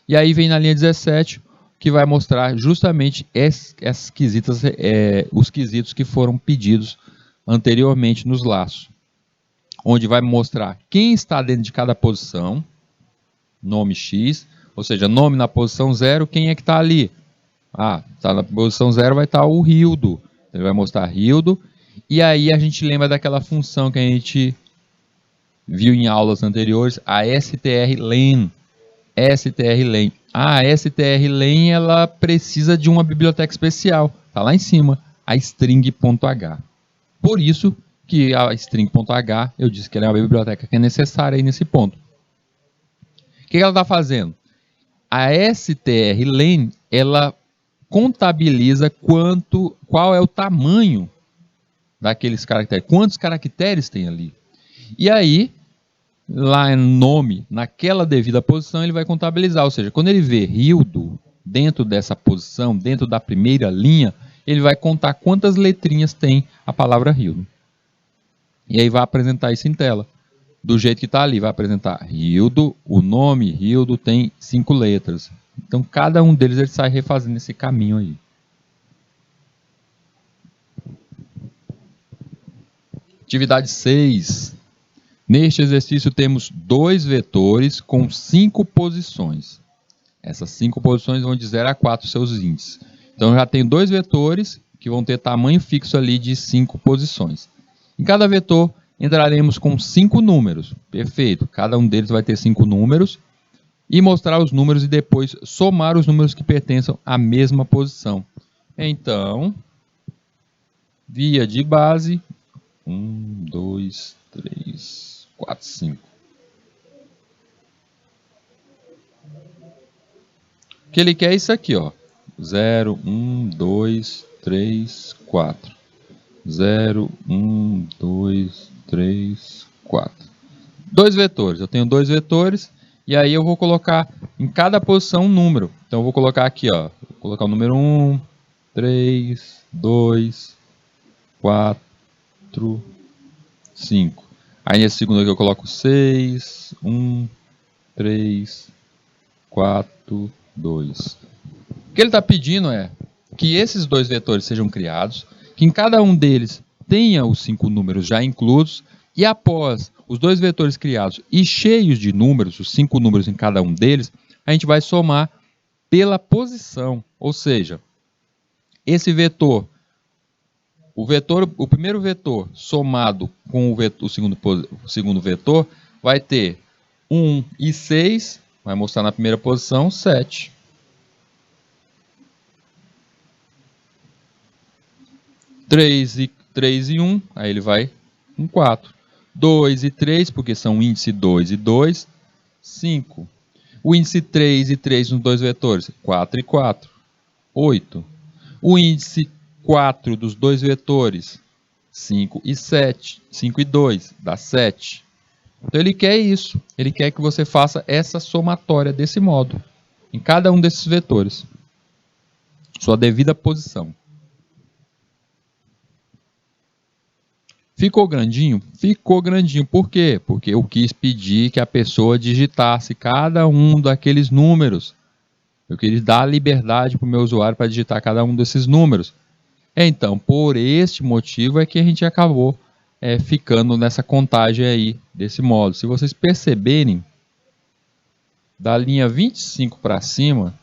E aí vem na linha 17, que vai mostrar justamente os quesitos que foram pedidos anteriormente nos laços. Onde vai mostrar quem está dentro de cada posição, nome X, ou seja, nome na posição 0, quem é que está ali? Está na posição 0, vai estar o Rildo. Ele vai mostrar Rildo. E aí a gente lembra daquela função que a gente viu em aulas anteriores, a strlen. strlen. A strlen ela precisa de uma biblioteca especial. Está lá em cima, a string.h. Por isso que a string.h, eu disse que ela é uma biblioteca que é necessária aí nesse ponto. O que ela está fazendo? A strlen, ela contabiliza qual é o tamanho daqueles caracteres, quantos caracteres tem ali. E aí, lá no nome, naquela devida posição, ele vai contabilizar. Ou seja, quando ele vê Rildo dentro dessa posição, dentro da primeira linha, ele vai contar quantas letrinhas tem a palavra Rildo. E aí vai apresentar isso em tela. Do jeito que está ali, vai apresentar Rildo, o nome Rildo tem 5 letras. Então, cada um deles ele sai refazendo esse caminho aí. Atividade 6. Neste exercício temos 2 vetores com 5 posições. Essas 5 posições vão de 0 a 4 seus índices. Então, eu já tenho 2 vetores que vão ter tamanho fixo ali de 5 posições. Em cada vetor, entraremos com 5 números. Perfeito. Cada um deles vai ter 5 números. E mostrar os números e depois somar os números que pertençam à mesma posição. Então, via de base, 1, 2, 3, 4, 5. O que ele quer é isso aqui, ó. 0, 1, 2, 3, 4. 0, 1, 2, 3, 4. 2 vetores. Eu tenho 2 vetores. E aí eu vou colocar em cada posição um número. Então eu vou colocar aqui, ó. Vou colocar o número 1, 3, 2, 4, 5. Aí nesse segundo aqui eu coloco 6, 1, 3, 4, 2. O que ele está pedindo é que esses 2 vetores sejam criados, que em cada um deles tenha os 5 números já inclusos, e após os 2 vetores criados e cheios de números, os 5 números em cada um deles, a gente vai somar pela posição. Ou seja, esse vetor, o primeiro vetor somado com o segundo vetor, vai ter 1 e 6, vai mostrar na primeira posição, 7. 3 e 1, aí ele vai com 4. 2 e 3, porque são índice 2 e 2, 5. O índice 3 e 3 nos 2 vetores, 4 e 4, 8. O índice 4 dos 2 vetores, 5 e 7, 5 e 2, dá 7. Então ele quer isso, ele quer que você faça essa somatória desse modo, em cada um desses vetores, sua devida posição. Ficou grandinho? Ficou grandinho. Por quê? Porque eu quis pedir que a pessoa digitasse cada um daqueles números. Eu queria dar a liberdade para o meu usuário para digitar cada um desses números. Então, por este motivo é que a gente acabou ficando nessa contagem aí, desse modo. Se vocês perceberem, da linha 25 para cima,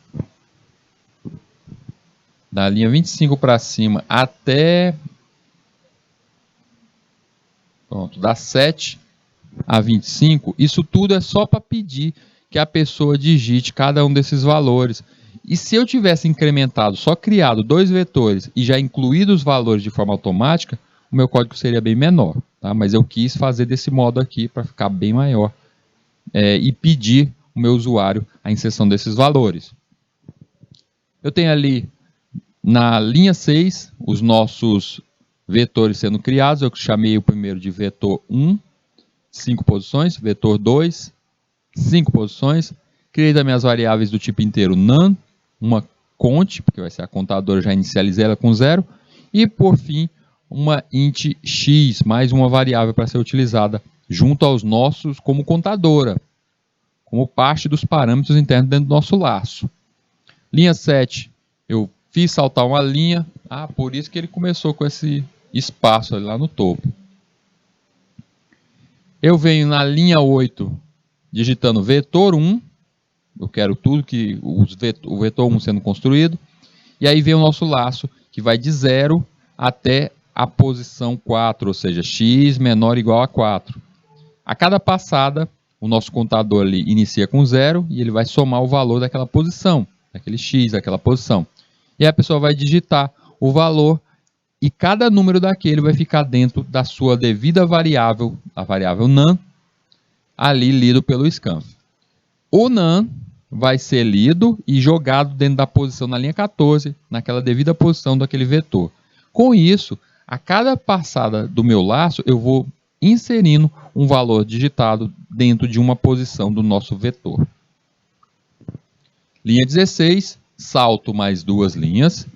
até, pronto, da 7 a 25, isso tudo é só para pedir que a pessoa digite cada um desses valores. E se eu tivesse incrementado, só criado 2 vetores e já incluído os valores de forma automática, o meu código seria bem menor, tá? Mas eu quis fazer desse modo aqui para ficar bem maior e pedir o meu usuário a inserção desses valores. Eu tenho ali na linha 6 os nossos vetores sendo criados. Eu chamei o primeiro de vetor 1, 5 posições, vetor 2, 5 posições. Criei também as variáveis do tipo inteiro none, uma cont, porque vai ser a contadora, já inicializei ela com 0. E por fim, uma int x, mais uma variável para ser utilizada junto aos nossos como contadora, como parte dos parâmetros internos dentro do nosso laço. Linha 7, eu fiz saltar uma linha, por isso que ele começou com esse espaço ali lá no topo. Eu venho na linha 8, digitando vetor 1, eu quero tudo que o vetor 1 sendo construído, e aí vem o nosso laço, que vai de 0 até a posição 4, ou seja, x menor ou igual a 4. A cada passada, o nosso contador ali inicia com 0 e ele vai somar o valor daquela posição, daquele x, daquela posição. E aí a pessoa vai digitar o valor e cada número daquele vai ficar dentro da sua devida variável, a variável none, ali lido pelo scanf. O none vai ser lido e jogado dentro da posição na linha 14, naquela devida posição daquele vetor. Com isso, a cada passada do meu laço, eu vou inserindo um valor digitado dentro de uma posição do nosso vetor. Linha 16, salto mais 2 linhas,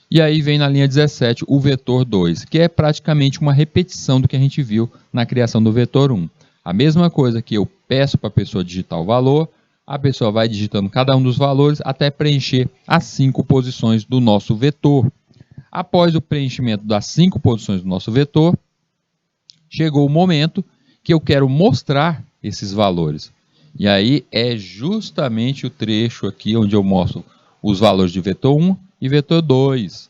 e aí vem na linha 17 o vetor 2, que é praticamente uma repetição do que a gente viu na criação do vetor 1. A mesma coisa que eu peço para a pessoa digitar o valor, a pessoa vai digitando cada um dos valores até preencher as 5 posições do nosso vetor. Após o preenchimento das 5 posições do nosso vetor, chegou o momento que eu quero mostrar esses valores. E aí é justamente o trecho aqui onde eu mostro os valores de vetor 1 e vetor 2.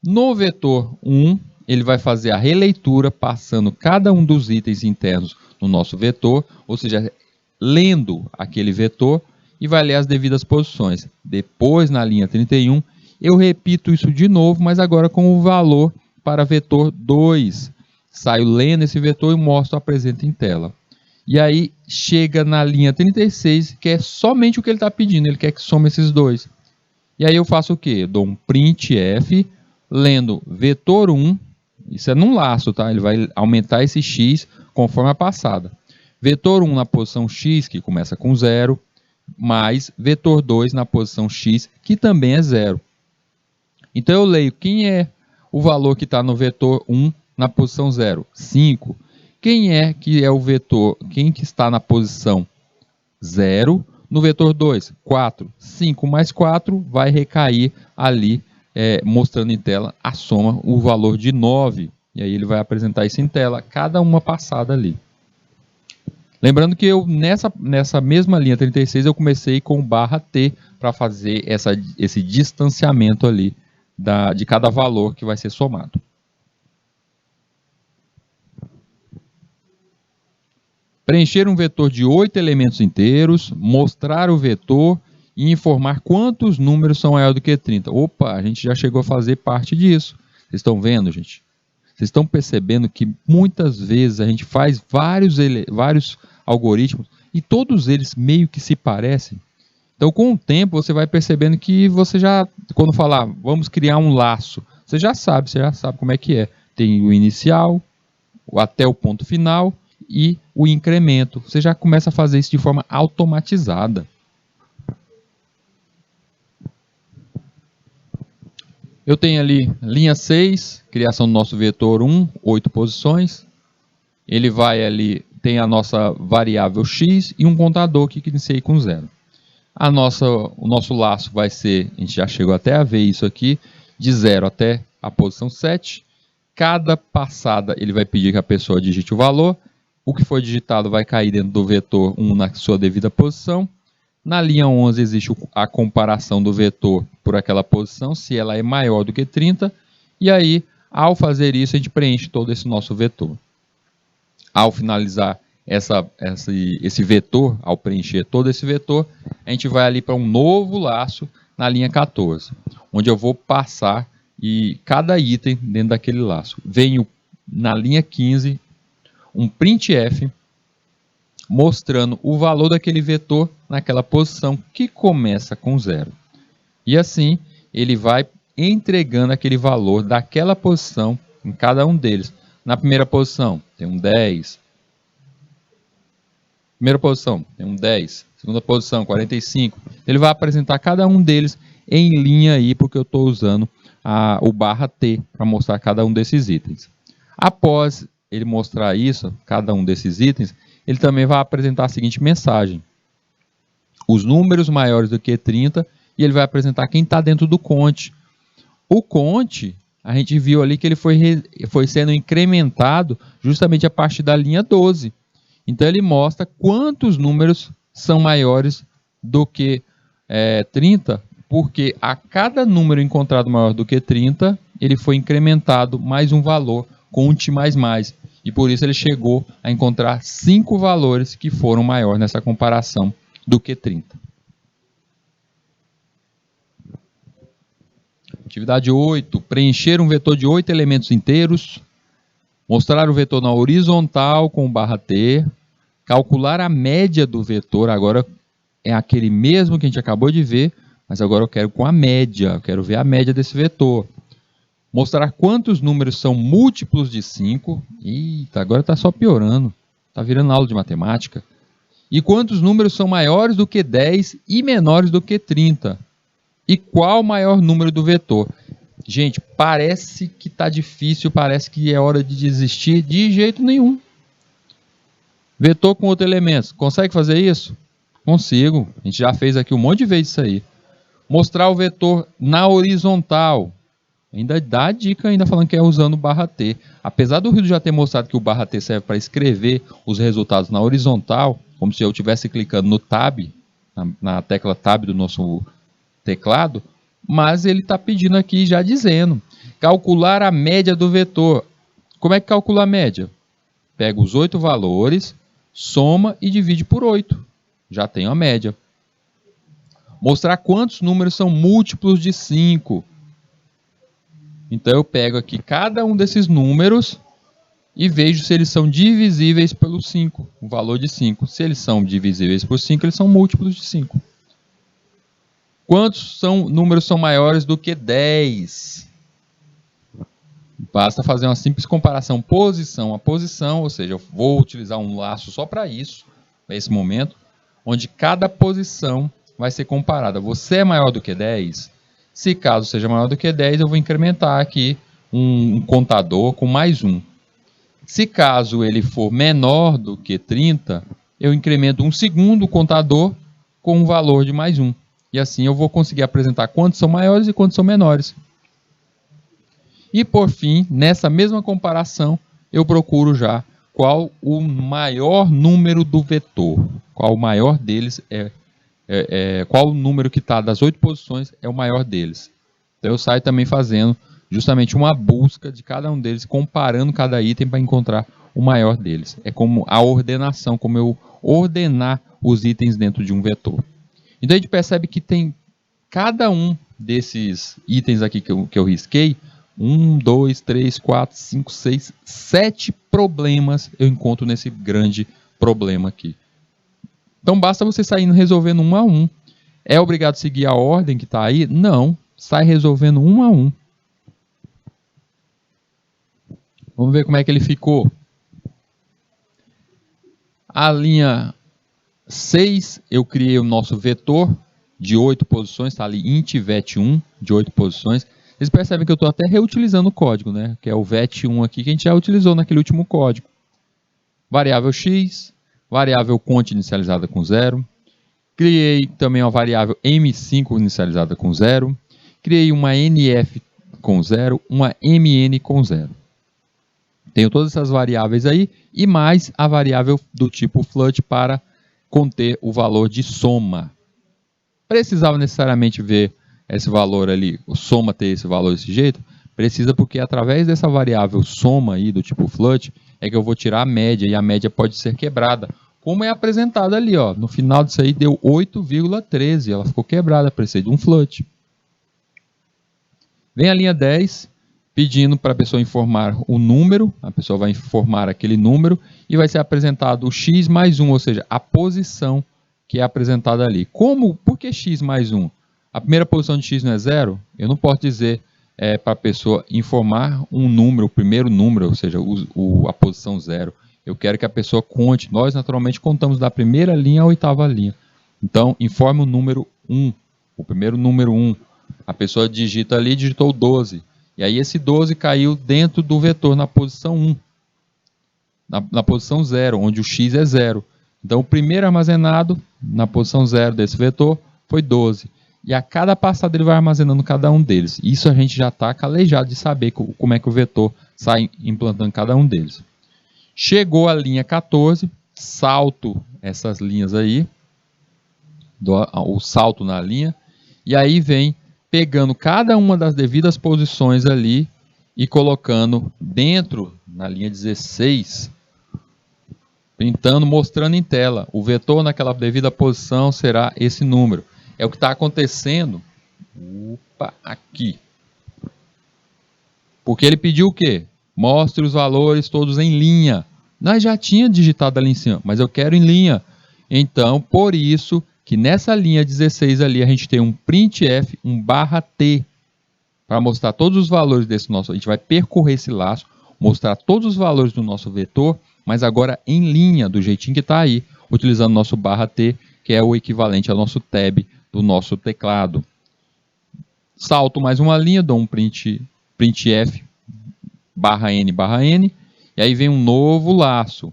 No vetor 1, ele vai fazer a releitura passando cada um dos itens internos no nosso vetor, ou seja, lendo aquele vetor e vai ler as devidas posições. Depois, na linha 31, eu repito isso de novo, mas agora com o valor para vetor 2. Saio lendo esse vetor e mostro, apresento em tela. E aí chega na linha 36, que é somente o que ele está pedindo, ele quer que some esses dois. E aí eu faço o quê? Eu dou um printf, lendo vetor 1, isso é num laço, tá? Ele vai aumentar esse x conforme a passada. Vetor 1 na posição x, que começa com 0, mais vetor 2 na posição x, que também é 0. Então eu leio quem é o valor que está no vetor 1 na posição 0? 5. Quem é que é o vetor, quem que está na posição 0 no vetor 2? 4. 5 mais 4 vai recair ali, mostrando em tela a soma, o valor de 9. E aí ele vai apresentar isso em tela, cada uma passada ali. Lembrando que eu, nessa mesma linha 36, eu comecei com /t para fazer esse distanciamento ali de cada valor que vai ser somado. Preencher um vetor de 8 elementos inteiros, mostrar o vetor e informar quantos números são maior do que 30. Opa, a gente já chegou a fazer parte disso. Vocês estão vendo, gente? Vocês estão percebendo que muitas vezes a gente faz vários algoritmos e todos eles meio que se parecem. Então, com o tempo, você vai percebendo que você já, quando falar, vamos criar um laço, você já sabe como é que é. Tem o inicial, até o ponto final e o incremento. Você já começa a fazer isso de forma automatizada. Eu tenho ali linha 6, criação do nosso vetor 1, 8 posições. Ele vai ali, tem a nossa variável x e um contador aqui que iniciei com 0. O nosso laço vai ser, a gente já chegou até a ver isso aqui, de 0 até a posição 7. Cada passada ele vai pedir que a pessoa digite o valor. O que foi digitado vai cair dentro do vetor 1 na sua devida posição. Na linha 11 existe a comparação do vetor por aquela posição, se ela é maior do que 30, e aí, ao fazer isso, a gente preenche todo esse nosso vetor. Ao finalizar esse vetor, ao preencher todo esse vetor, a gente vai ali para um novo laço na linha 14, onde eu vou passar cada item dentro daquele laço. Venho na linha 15, um printf, mostrando o valor daquele vetor naquela posição que começa com 0. E assim, ele vai entregando aquele valor daquela posição em cada um deles. Na primeira posição, tem um 10. Primeira posição, tem um 10. Segunda posição, 45. Ele vai apresentar cada um deles em linha aí, porque eu estou usando o barra T para mostrar cada um desses itens. Após ele mostrar isso, cada um desses itens, ele também vai apresentar a seguinte mensagem: os números maiores do que 30, e ele vai apresentar quem está dentro do conte. O conte, a gente viu ali que ele foi sendo incrementado justamente a partir da linha 12. Então ele mostra quantos números são maiores do que 30, porque a cada número encontrado maior do que 30, ele foi incrementado mais um valor, conte mais. E por isso ele chegou a encontrar 5 valores que foram maiores nessa comparação do que 30. Atividade 8. Preencher um vetor de 8 elementos inteiros. Mostrar o vetor na horizontal com barra T. Calcular a média do vetor. Agora é aquele mesmo que a gente acabou de ver, mas agora eu quero com a média. Eu quero ver a média desse vetor. Mostrar quantos números são múltiplos de 5. Eita, agora está só piorando. Está virando aula de matemática. E quantos números são maiores do que 10 e menores do que 30. E qual o maior número do vetor? Gente, parece que está difícil, parece que é hora de desistir. De jeito nenhum. Vetor com outro elemento. Consegue fazer isso? Consigo. A gente já fez aqui um monte de vezes isso aí. Mostrar o vetor na horizontal. Ainda dá a dica, ainda falando que é usando o barra T. Apesar do Rio já ter mostrado que o barra T serve para escrever os resultados na horizontal, como se eu estivesse clicando no Tab, na tecla Tab do nosso teclado, mas ele está pedindo aqui já dizendo, calcular a média do vetor. Como é que calcula a média? Pega os 8 valores, soma e divide por 8. Já tenho a média. Mostrar quantos números são múltiplos de 5. Então eu pego aqui cada um desses números e vejo se eles são divisíveis pelo 5, o valor de 5. Se eles são divisíveis por 5, eles são múltiplos de 5. Quantos números são maiores do que 10? Basta fazer uma simples comparação posição a posição, ou seja, eu vou utilizar um laço só para isso, nesse momento, onde cada posição vai ser comparada. Você é maior do que 10? Se caso seja maior do que 10, eu vou incrementar aqui um contador com mais 1. Se caso ele for menor do que 30, eu incremento um segundo contador com um valor de mais 1. E assim eu vou conseguir apresentar quantos são maiores e quantos são menores. E por fim, nessa mesma comparação, eu procuro já qual o maior número do vetor. Qual o maior deles qual o número que está das 8 posições é o maior deles. Então eu saio também fazendo justamente uma busca de cada um deles, comparando cada item para encontrar o maior deles. É como a ordenação, como eu ordenar os itens dentro de um vetor. Então a gente percebe que tem cada um desses itens aqui que eu risquei, 1, 2, 3, 4, 5, 6, 7 problemas eu encontro nesse grande problema aqui. Então basta você sair resolvendo um a um. É obrigado a seguir a ordem que está aí? Não. Sai resolvendo um a um. Vamos ver como é que ele ficou. A linha 6, eu criei o nosso vetor de 8 posições. Está ali int vet1 de 8 posições. Vocês percebem que eu estou até reutilizando o código, né? Que é o vet1 aqui que a gente já utilizou naquele último código. Variável x. Variável cont inicializada com 0. Criei também uma variável m5 inicializada com 0. Criei uma nf com 0, uma mn com 0. Tenho todas essas variáveis aí e mais a variável do tipo float para conter o valor de soma. Precisava necessariamente ver esse valor ali, o soma ter esse valor desse jeito? Precisa, porque através dessa variável soma aí do tipo float, é que eu vou tirar a média, e a média pode ser quebrada, como é apresentado ali, ó. No final disso aí deu 8,13, ela ficou quebrada, precisa de um float. Vem a linha 10, pedindo para a pessoa informar o número, a pessoa vai informar aquele número, e vai ser apresentado o x mais 1, ou seja, a posição que é apresentada ali. Por que x mais 1? A primeira posição de x não é 0? Eu não posso dizer para a pessoa informar um número, o primeiro número, ou seja, a posição 0. Eu quero que a pessoa conte. Nós, naturalmente, contamos da primeira linha à oitava linha. Então, informe o número 1, o primeiro número 1. A pessoa digita ali, digitou 12. E aí esse 12 caiu dentro do vetor na posição 1. Na posição 0, onde o x é 0. Então, o primeiro armazenado na posição 0 desse vetor foi 12. E a cada passada ele vai armazenando cada um deles. Isso a gente já está calejado de saber como é que o vetor sai implantando cada um deles. Chegou a linha 14, salto essas linhas aí, o salto na linha, e aí vem pegando cada uma das devidas posições ali e colocando dentro, na linha 16, printando, mostrando em tela. O vetor naquela devida posição será esse número. É o que está acontecendo aqui. Porque ele pediu o quê? Mostre os valores todos em linha. Nós já tinha digitado ali em cima, mas eu quero em linha. Então, por isso que nessa linha 16 ali a gente tem um printf, um /t, para mostrar todos os valores desse nosso. A gente vai percorrer esse laço, mostrar todos os valores do nosso vetor, mas agora em linha, do jeitinho que está aí, utilizando o nosso /t, que é o equivalente ao nosso tab do nosso teclado. Salto mais uma linha, dou um printf /n, e aí vem um novo laço.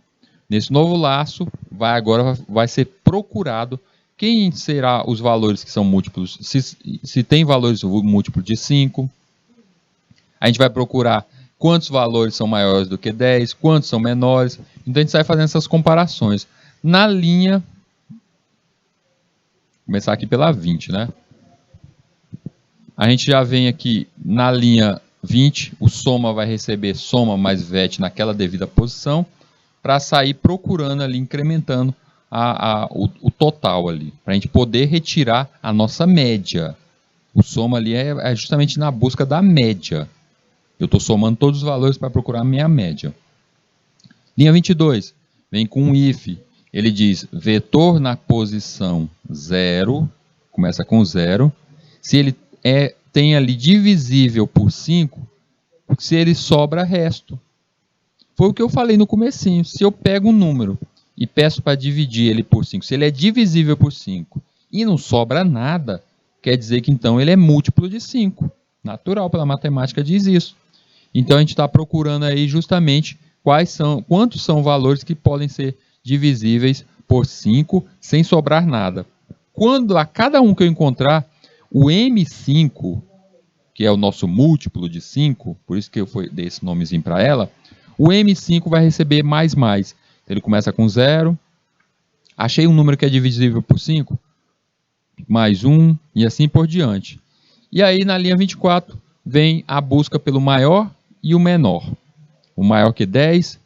Nesse novo laço, agora vai ser procurado quem será os valores que são múltiplos. Se tem valores múltiplos de 5, a gente vai procurar quantos valores são maiores do que 10, quantos são menores. Então a gente vai fazendo essas comparações. Na linha, começar aqui pela 20, né? A gente já vem aqui na linha 20, o soma vai receber soma mais vet naquela devida posição, para sair procurando ali, incrementando o total ali, para a gente poder retirar a nossa média. O soma ali é justamente na busca da média. Eu estou somando todos os valores para procurar a minha média. Linha 22, vem com um if. Ele diz vetor na posição 0, começa com 0. Se ele tem ali divisível por 5, se ele sobra resto. Foi o que eu falei no comecinho. Se eu pego um número e peço para dividir ele por 5, se ele é divisível por 5 e não sobra nada, quer dizer que então ele é múltiplo de 5. Natural, pela matemática diz isso. Então a gente está procurando aí justamente quantos são valores que podem ser divisíveis por 5 sem sobrar nada. Quando a cada um que eu encontrar, o M5, que é o nosso múltiplo de 5, por isso que eu dei esse nomezinho para ela, o M5 vai receber mais. Ele começa com 0. Achei um número que é divisível por 5, mais 1, e assim por diante. E aí na linha 24 vem a busca pelo maior e o menor. O maior que 10,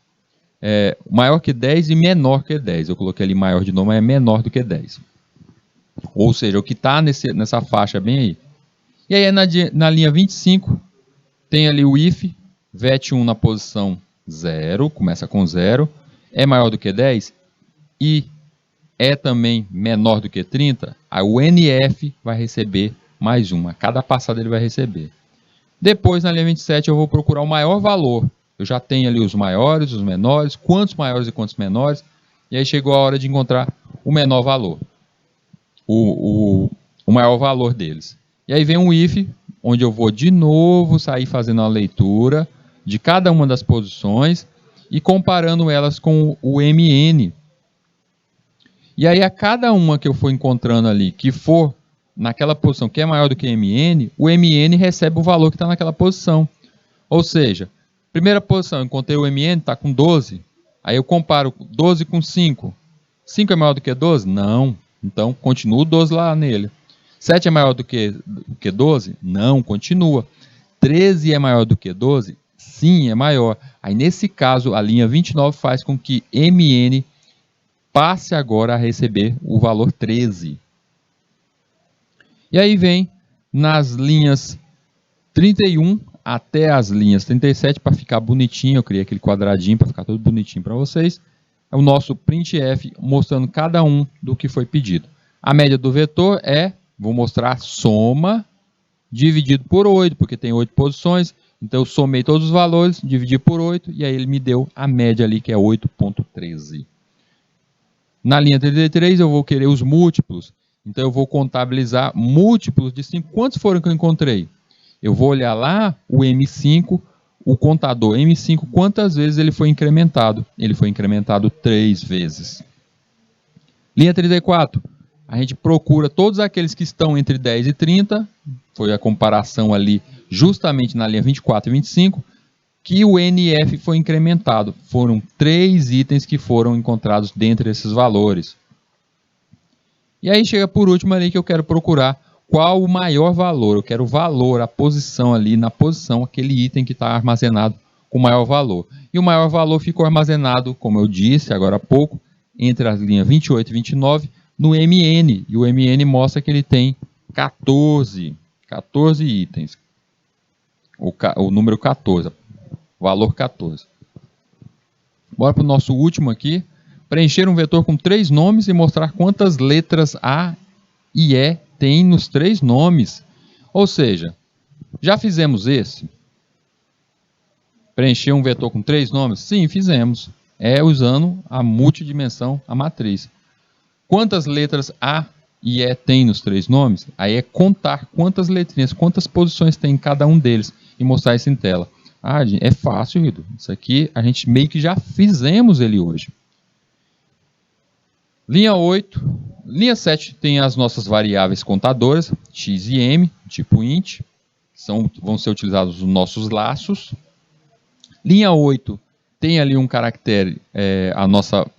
maior que 10 e menor que 10. Eu coloquei ali maior de novo, mas é menor do que 10. Ou seja, o que está nessa faixa bem aí. E aí na linha 25, tem ali o if, vet1 na posição 0, começa com 0, é maior do que 10 e é também menor do que 30, aí o nf vai receber mais 1. A cada passada ele vai receber. Depois, na linha 27, eu vou procurar o maior valor. Eu já tenho ali os maiores, os menores, quantos maiores e quantos menores, e aí chegou a hora de encontrar o menor valor. O maior valor deles. E aí vem um if, onde eu vou de novo sair fazendo a leitura de cada uma das posições e comparando elas com o mn. E aí a cada uma que eu for encontrando ali, que for naquela posição que é maior do que mn, o mn recebe o valor que está naquela posição. Ou seja, primeira posição, eu encontrei o mn, está com 12. Aí eu comparo 12 com 5. 5 é maior do que 12? Não. Então, continuo o 12 lá nele. 7 é maior do que 12? Não, continua. 13 é maior do que 12? Sim, é maior. Aí, nesse caso, a linha 29 faz com que MN passe agora a receber o valor 13. E aí vem nas linhas 31 até as linhas 37, para ficar bonitinho, eu criei aquele quadradinho para ficar tudo bonitinho para vocês. É o nosso printf mostrando cada um do que foi pedido. A média do vetor vou mostrar a soma dividido por 8, porque tem 8 posições. Então eu somei todos os valores, dividi por 8, e aí ele me deu a média ali, que é 8,13. Na linha 33 eu vou querer os múltiplos. Então eu vou contabilizar múltiplos de 5. Quantos foram que eu encontrei? Eu vou olhar lá o M5, o contador M5, quantas vezes ele foi incrementado? Ele foi incrementado 3 vezes. Linha 34. A gente procura todos aqueles que estão entre 10 e 30. Foi a comparação ali justamente na linha 24 e 25. Que o NF foi incrementado. Foram 3 itens que foram encontrados dentro desses valores. E aí chega por último ali que eu quero procurar qual o maior valor. Eu quero o valor, a posição ali, na posição, aquele item que está armazenado com maior valor. E o maior valor ficou armazenado, como eu disse agora há pouco, entre as linhas 28 e 29, no MN. E o MN mostra que ele tem 14 itens. O número 14, o valor 14. Bora para o nosso último aqui. Preencher um vetor com 3 nomes e mostrar quantas letras A e E tem nos 3 nomes. Ou seja, já fizemos esse? Preencher um vetor com 3 nomes? Sim, fizemos. Usando a multidimensão, a matriz. Quantas letras A e E tem nos 3 nomes? Aí é contar quantas letrinhas, quantas posições tem em cada um deles e mostrar isso em tela. É fácil, Rido. Isso aqui a gente meio que já fizemos ele hoje. Linha 8. Linha 7 tem as nossas variáveis contadoras, x e m, tipo int. Vão ser utilizados os nossos laços. Linha 8 tem ali um caractere,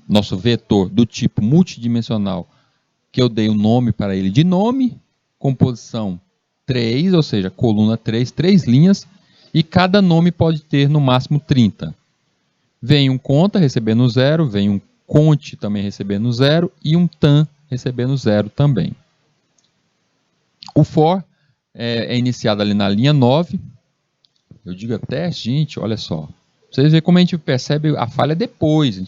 nosso vetor do tipo multidimensional, que eu dei o nome para ele de nome, composição 3, ou seja, coluna 3 linhas, e cada nome pode ter no máximo 30. Vem um conta recebendo 0, vem um conte também recebendo 0 e um tan recebendo 0 também. O for é iniciado ali na linha 9. Eu digo até, gente, olha só. Vocês veem como a gente percebe a falha depois.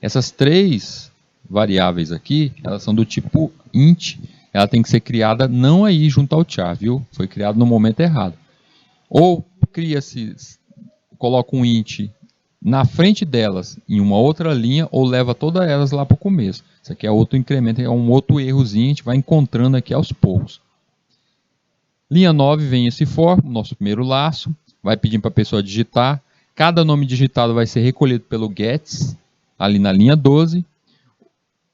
Essas 3 variáveis aqui, elas são do tipo int. Ela tem que ser criada não aí junto ao char, viu? Foi criado no momento errado. Ou coloca um int na frente delas em uma outra linha, ou leva todas elas lá para o começo. Isso aqui é outro incremento, é um outro errozinho, a gente vai encontrando aqui aos poucos. Linha 9 vem esse for, o nosso primeiro laço, vai pedindo para a pessoa digitar. Cada nome digitado vai ser recolhido pelo gets, ali na linha 12,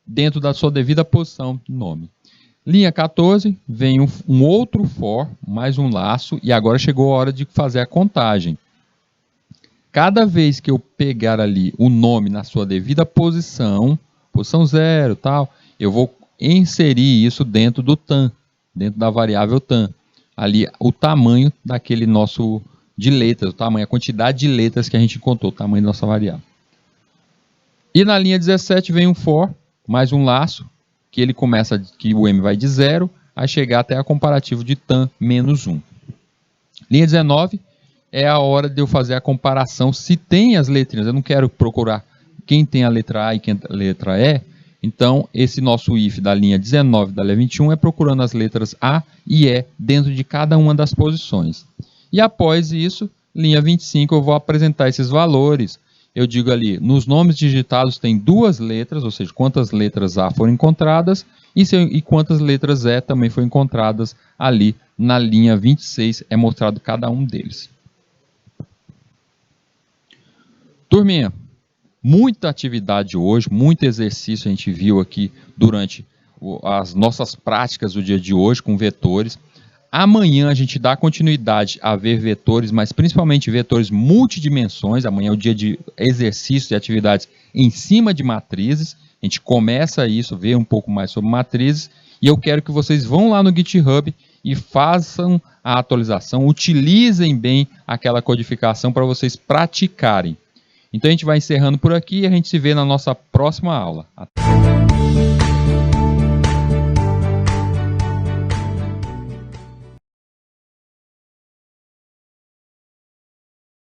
dentro da sua devida posição do nome. Linha 14 vem um outro for, mais um laço, e agora chegou a hora de fazer a contagem. Cada vez que eu pegar ali o nome na sua devida posição 0, tal, eu vou inserir isso dentro do tan, dentro da variável tan. Ali o tamanho daquele nosso de letras, a quantidade de letras que a gente encontrou, o tamanho da nossa variável. E na linha 17 vem um for, mais um laço, que o m vai de 0 a chegar até a comparativo de tan menos 1. Linha 19 é a hora de eu fazer a comparação se tem as letrinhas. Eu não quero procurar quem tem a letra A e quem tem a letra E. Então, esse nosso if da linha 19 da linha 21 é procurando as letras A e E dentro de cada uma das posições. E após isso, linha 25, eu vou apresentar esses valores. Eu digo ali, nos nomes digitados tem 2 letras, ou seja, quantas letras A foram encontradas e quantas letras E também foram encontradas ali na linha 26, é mostrado cada um deles. Turminha, muita atividade hoje, muito exercício a gente viu aqui durante as nossas práticas do dia de hoje com vetores. Amanhã a gente dá continuidade a ver vetores, mas principalmente vetores multidimensões. Amanhã é o dia de exercícios e atividades em cima de matrizes. A gente começa isso, vê um pouco mais sobre matrizes. E eu quero que vocês vão lá no GitHub e façam a atualização, utilizem bem aquela codificação para vocês praticarem. Então a gente vai encerrando por aqui e a gente se vê na nossa próxima aula. Até.